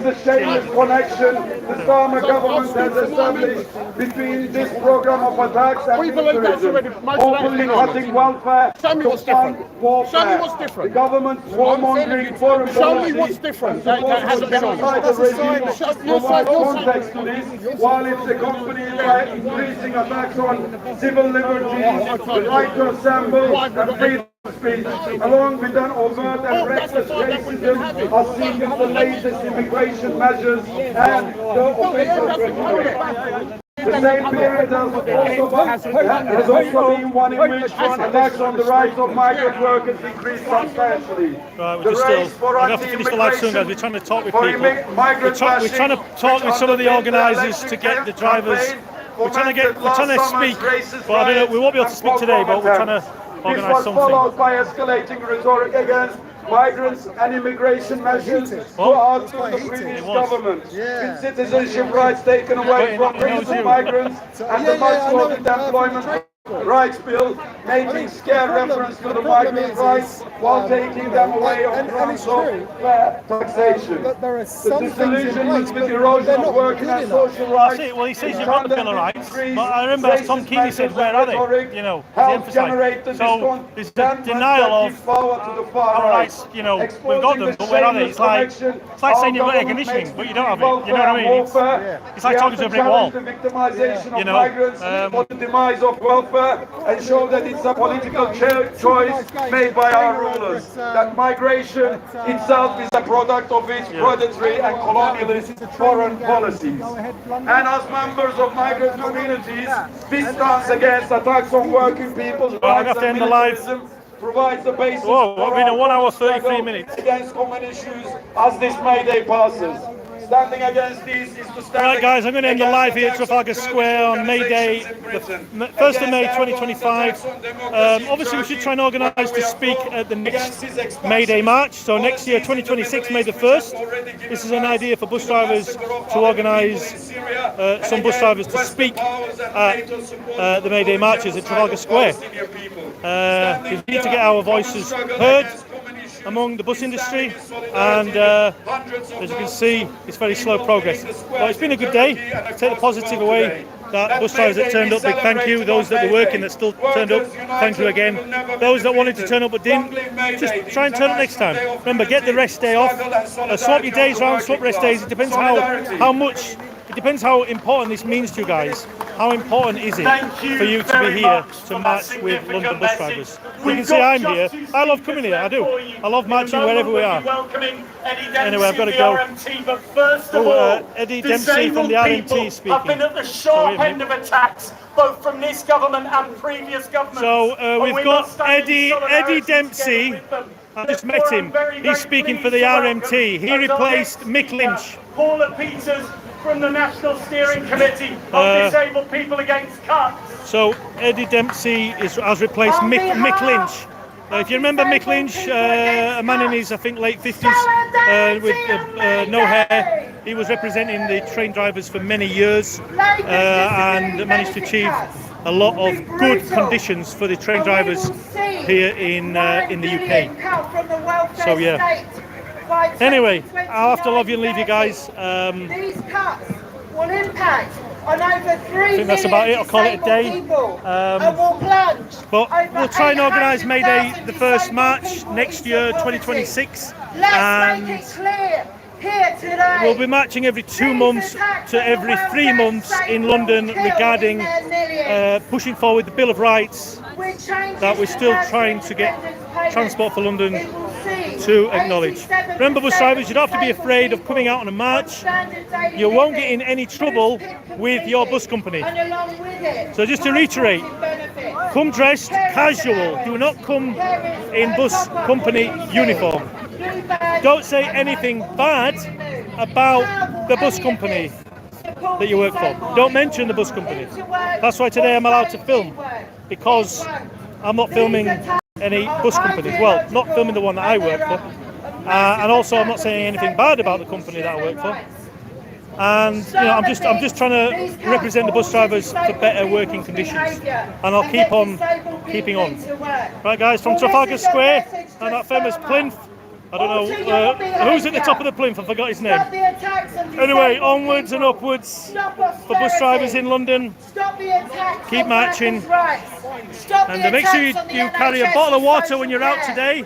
the shameless connection the Starmer government has established between this program of attacks and militarism, openly cutting welfare to fund warfare. Show me what's different. The government's warmongering foreign policy. Show me what's different. That hasn't been on. Provide context to this, while it's accompanied by increasing attacks on civil liberties, the right to assemble, and freedom of speech, along with an overt and reckless racism, are seen in the latest immigration measures and the official rhetoric. The same period has also been one in which attacks on the rights of migrant workers increased substantially. Right, we're just still, I'm going to have to finish the live soon, guys. We're trying to talk with people. We're trying to talk with some of the organisers to get the drivers. We're trying to speak, but I don't know, we won't be able to speak today, but we're trying to organise something. This was followed by escalating rhetoric against migrants and immigration measures throughout the previous government. With citizenship rights taken away from recent migrants and the much lauded employment rights bill making scare reference to the migrant rights while taking them away on grounds of fair taxation. The disillusionment with erosion of working and social rights. Well, he says you've got the Bill of Rights, but I remember as Tom Keeney said, where are they? You know, so there's the denial of our rights, you know, we've got them, but where are they? It's like saying you've got air conditioning, but you don't have it, you know what I mean? It's like talking to a brick wall. The victimization of migrants for the demise of welfare and show that it it's a political choice made by our rulers. That migration itself is a product of its predatory and colonialist foreign policies. And as members of migrant communities, this stands against attacks on working people's rights and militarism, provides the basis for we've been in 1 hour 33 minutes against common issues as this May Day passes. Standing against these is to stand. Alright guys, I'm going to end the live here at Trafalgar Square on May Day, the 1st of May 2025. Obviously we should try and organise to speak at the next May Day march. So next year, 2026, May the 1st. This is an idea for bus drivers to organise some bus drivers to speak at the May Day marches at Trafalgar Square. We need to get our voices heard among the bus industry, and as you can see, it's very slow progress. But it's been a good day. Take the positive away. That bus drivers that turned up, big thank you. Those that were working that still turned up, thank you again. Those that wanted to turn up but didn't, just try and turn up next time. Remember, get the rest day off. Swap your days around, swap rest days. It depends how much. It depends how important this means to you guys. How important is it for you to be here to march with London bus drivers? You can see I'm here. I love coming here, I do. I love marching wherever we are. Anyway, I've got to go. Eddie Dempsey from the RMT speaking. I've been at the sharp end of attacks, both from this government and previous governments. So we've got Eddie Dempsey. I just met him. He's speaking for the RMT. He replaced Mick Lynch. Paula Peters from the National Steering Committee of Disabled People Against Cuts. So Eddie Dempsey has replaced Mick Lynch. If you remember Mick Lynch, a man in his, I think, late 50s with no hair, he was representing the train drivers for many years and managed to achieve a lot of good conditions for the train drivers here in the UK. So yeah. Anyway, I'll have to love you and leave you guys. These cuts will impact on over 3 I think that's about it. I'll call it a day. But we'll try and organise May Day, the first March next year, 2026. And we'll be marching every 2 months to every 3 months in London regarding pushing forward the Bill of Rights that we're still trying to get Transport for London to acknowledge. Remember, bus drivers, you don't have to be afraid of coming out on a march. You won't get in any trouble with your bus company. So just to reiterate, come dressed casual. Do not come in bus company uniform. Don't say anything bad about the bus company that you work for. Don't mention the bus company. That's why today I'm allowed to film, because I'm not filming any bus companies. Well, not filming the one that I work for, and also I'm not saying anything bad about the company that I work for. And you know, I'm just trying to represent the bus drivers for better working conditions, and I'll keep on keeping on. Right, guys, from Trafalgar Square and that famous plinth. I don't know who's at the top of the plinth. I forgot his name. Anyway, onwards and upwards for bus drivers in London. Keep marching. And make sure you carry a bottle of water when you're out today.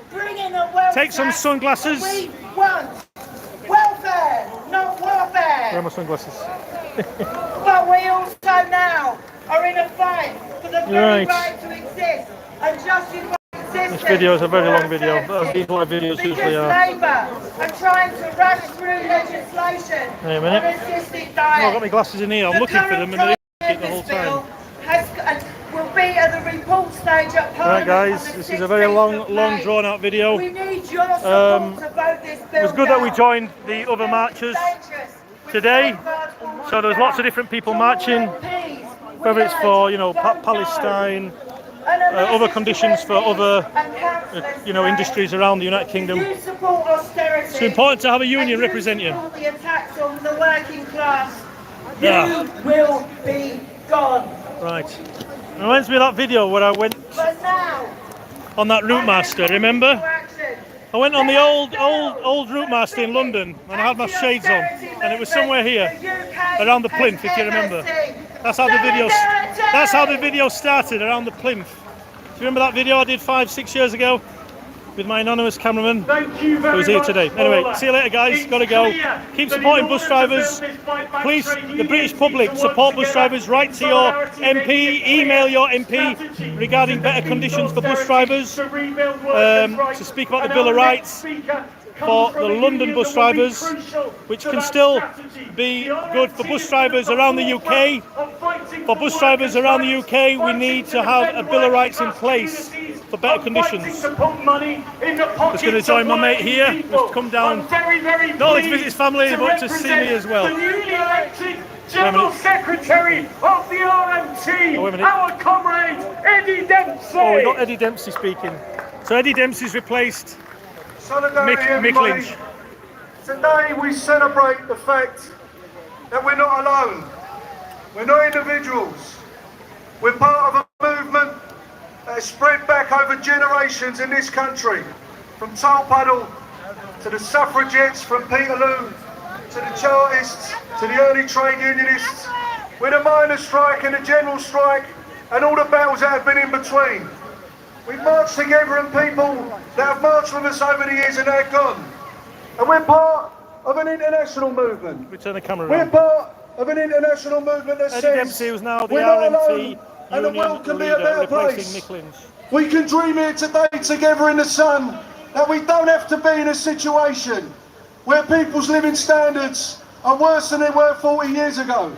Take some sunglasses. Welfare, not warfare. Where are my sunglasses? But we also now are in a fight for the very right to exist and justify. This video is a very long video. These live videos usually are. Labour are trying to rush through legislation Wait a minute. on assisted diet. I've got my glasses in here. I'm looking for them and they're in the whole time. Will be at the report stage at Parliament. Right, guys, this is a very long, drawn out video. We need your support to vote this bill. It was good that we joined the other marchers today. So there's lots of different people marching, whether it's for, you know, Palestine, other conditions for other, you know, industries around the United Kingdom. It's important to have a union represent you. The attacks on the working class, you will be gone. Right. It reminds me of that video where I went on that Route Master, remember? I went on the old Route Master in London and I had my shades on, and it was somewhere here, around the plinth, if you remember. That's how the video started, around the plinth. Do you remember that video I did 5-6 years ago? with my anonymous cameraman Thank you very who's here much today. for Anyway, that. see you later, guys. It's Gotta go. clear Keep that supporting in bus order to drivers. build this fight back Please, trade the British unions public, need to work support bus together. drivers. Write to your MP, email your MP regarding better conditions for bus drivers. To speak about the Bill of Rights for the London bus drivers, which can still be good for bus drivers around the UK. For bus drivers around the UK, we need to have a Bill of Rights in place for better conditions. Just going to join my mate here, who's come down not only to visit his family, but to see me as well. The newly elected General Secretary of the RMT, our comrade Eddie Dempsey. Oh, we got Eddie Dempsey speaking. So Eddie Dempsey's replaced Mick Lynch. Today we celebrate the fact that we're not alone. We're not individuals. We're part of a movement that has spread back over generations in this country. From Tolpuddle to the suffragettes, from Peterloo to the Chartists to the early trade unionists, with the miners' strike and the general strike and all the battles that have been in between. We've marched together, and people that have marched with us over the years are now gone. And we're part of an international movement. We turn the camera We're around. part of an international movement that Eddie says Dempsey was now the we're not RMT alone and the world can be a leader, better replacing place. Mick Lynch. We can dream here today together in the sun that we don't have to be in a situation where people's living standards are worse than they were 40 years ago.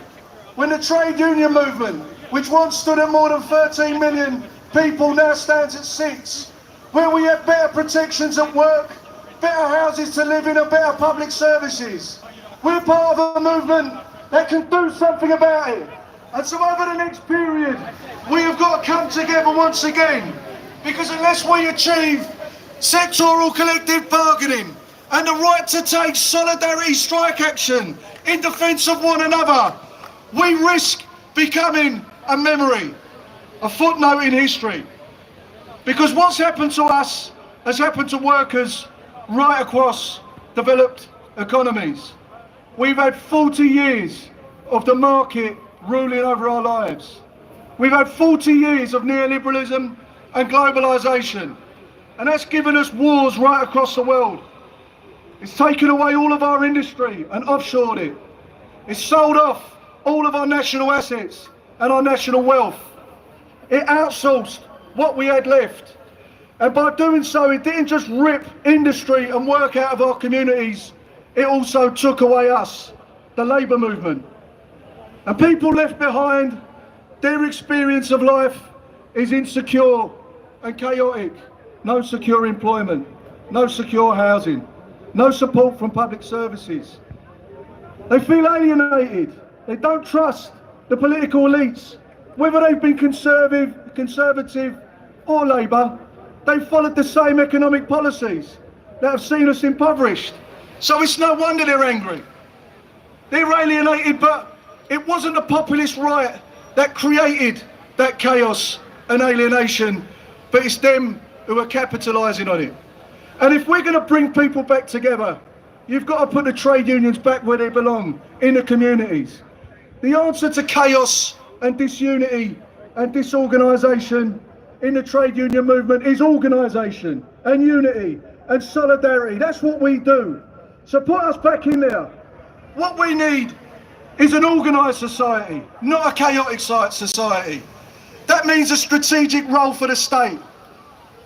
When the trade union movement, which once stood at more than 13 million people, now stands at 6. Where we have better protections at work, better houses to live in and better public services. We're part of a movement that can do something about it. And so over the next period, we have got to come together once again, because unless we achieve sectoral collective bargaining and the right to take solidarity strike action in defence of one another, we risk becoming a memory, a footnote in history. Because what's happened to us has happened to workers right across developed economies. We've had 40 years of the market ruling over our lives. We've had 40 years of neoliberalism and globalisation, and that's given us wars right across the world. It's taken away all of our industry and offshored it. It's sold off all of our national assets and our national wealth. It outsourced what we had left. And by doing so, it didn't just rip industry and work out of our communities, it also took away us, the labour movement. And people left behind, their experience of life is insecure and chaotic. No secure employment, no secure housing, no support from public services. They feel alienated. They don't trust the political elites. Whether they've been conservative or Labour, they've followed the same economic policies that have seen us impoverished. So it's no wonder they're angry. They're alienated, but it wasn't the populist right that created that chaos and alienation, but it's them who are capitalising on it. And if we're going to bring people back together, you've got to put the trade unions back where they belong, in the communities. The answer to chaos and disunity and disorganisation in the trade union movement is organisation and unity and solidarity. That's what we do. So put us back in there. What we need is an organised society, not a chaotic society. That means a strategic role for the state,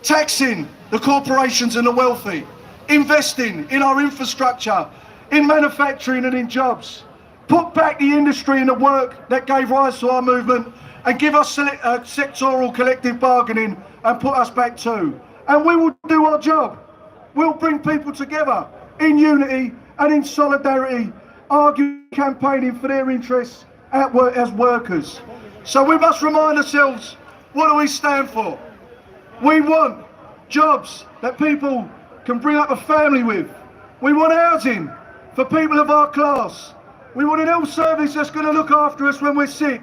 taxing the corporations and the wealthy, investing in our infrastructure, in manufacturing and in jobs. Put back the industry and the work that gave rise to our movement, and give us sectoral collective bargaining and put us back too. And we will do our job. We'll bring people together in unity and in solidarity, arguing, campaigning for their interests at work as workers. So we must remind ourselves, what do we stand for? We want jobs that people can bring up a family with. We want housing for people of our class. We want an health service that's going to look after us when we're sick.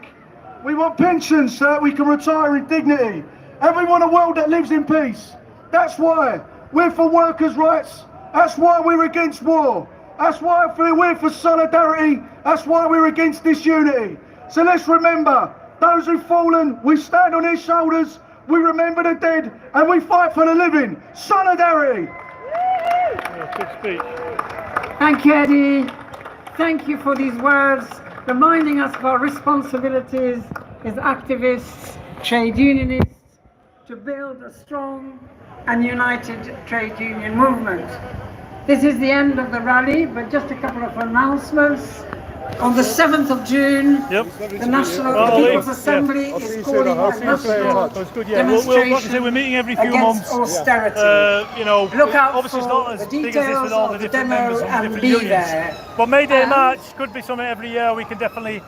We want pensions so that we can retire in dignity. And we want a world that lives in peace. That's why we're for workers' rights. That's why we're against war. That's why we're for solidarity. That's why we're against disunity. So let's remember, those who've fallen, we stand on their shoulders. we remember the dead, and we fight for the living. Solidarity! Good speech. Thank you, Eddie. Thank you for these words, reminding us of our responsibilities as activists, trade unionists, to build a strong and united trade union movement. This is the end of the rally, but just a couple of announcements. On the 7th of June, the National People's Assembly is calling a national demonstration we're meeting every few against months. austerity. You know, Look out obviously it's not for as the big as this details with all of the the different demo members and and different be unions. there. But May Day March could be something every year. We can definitely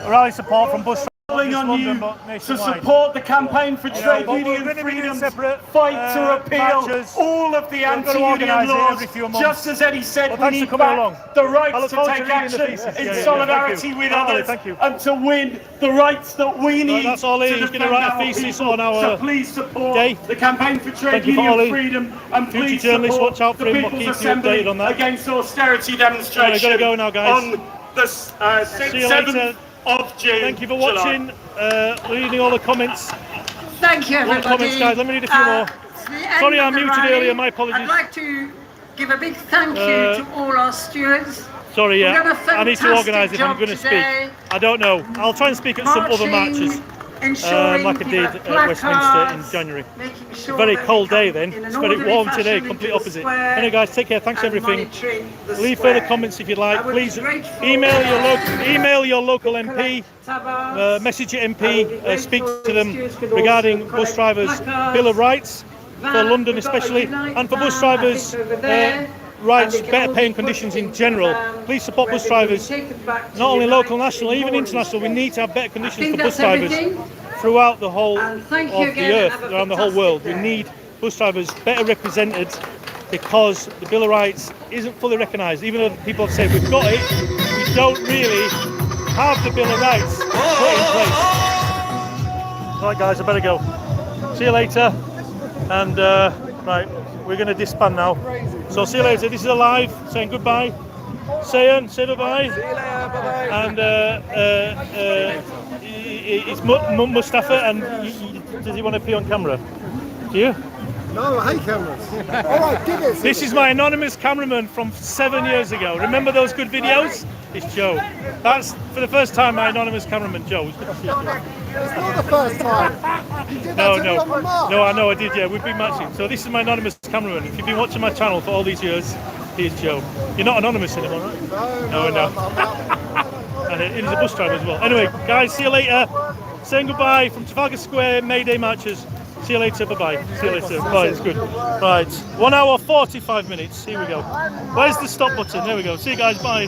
rally support from bus calling on you to support the campaign for trade union freedom, fight to repeal all of the anti-union laws. Just as Eddie said, we need back the rights to take action in solidarity with others and to win the rights that we need that's Ollie. to He's defend going to write our a thesis people. on our So please support day. the campaign for trade Thank you for union Ollie. freedom and Future please journalists, support watch out for the him. We'll People's keep you Assembly updated on that. against austerity demonstration Gotta go now, guys. on the See you later. 7th of June. Thank you for watching. Reading all the comments. Thank you, everybody. Comments, guys. Let me read a few more. Sorry, I muted earlier. My apologies. I'd like to give a big thank you to all our stewards. Sorry, We've done a I need to organise if I'm job going to today, speak. I don't know. I'll try and speak at some other matches, like I did at Westminster in January. It's a very cold day then. It's very warm today, complete opposite. Anyway, guys, take care. Thanks for everything. Leave further comments if you'd like. Please email your local MP, message your MP, speak to them regarding bus drivers' Bill of Rights for London especially, and for bus drivers' rights, better pay and conditions in general. Please support bus drivers, not only local, national, even international. We need to have better conditions for bus drivers throughout the whole of the earth, around the whole world. We need bus drivers better represented because the Bill of Rights isn't fully recognised. Even though people have said we've got it, we don't really have the Bill of Rights put in place. Right, guys, I better go. See you later. And right, we're going to disband now. So see you later. This is a live saying goodbye. Sayan, say bye-bye. And it's Mustafa, and does he want to be on camera? Do you? No, I hate cameras. All right, give it. This is my anonymous cameraman from 7 years ago. Remember those good videos? It's Joe. That's for the first time my anonymous cameraman, Joe. It's not the first time. You did that No, to me on the mark. I know I did, yeah, we've been matching. So this is my anonymous cameraman. If you've been watching my channel for all these years, here's Joe. You're not anonymous anymore, right? No. And he's a bus driver as well. Anyway, guys, see you later. Saying goodbye from Trafalgar Square, May Day marches. See you later, bye-bye. See you later. Bye, it's good. Right, 1 hour, 45 minutes. Here we go. Where's the stop button? There we go. See you guys, bye.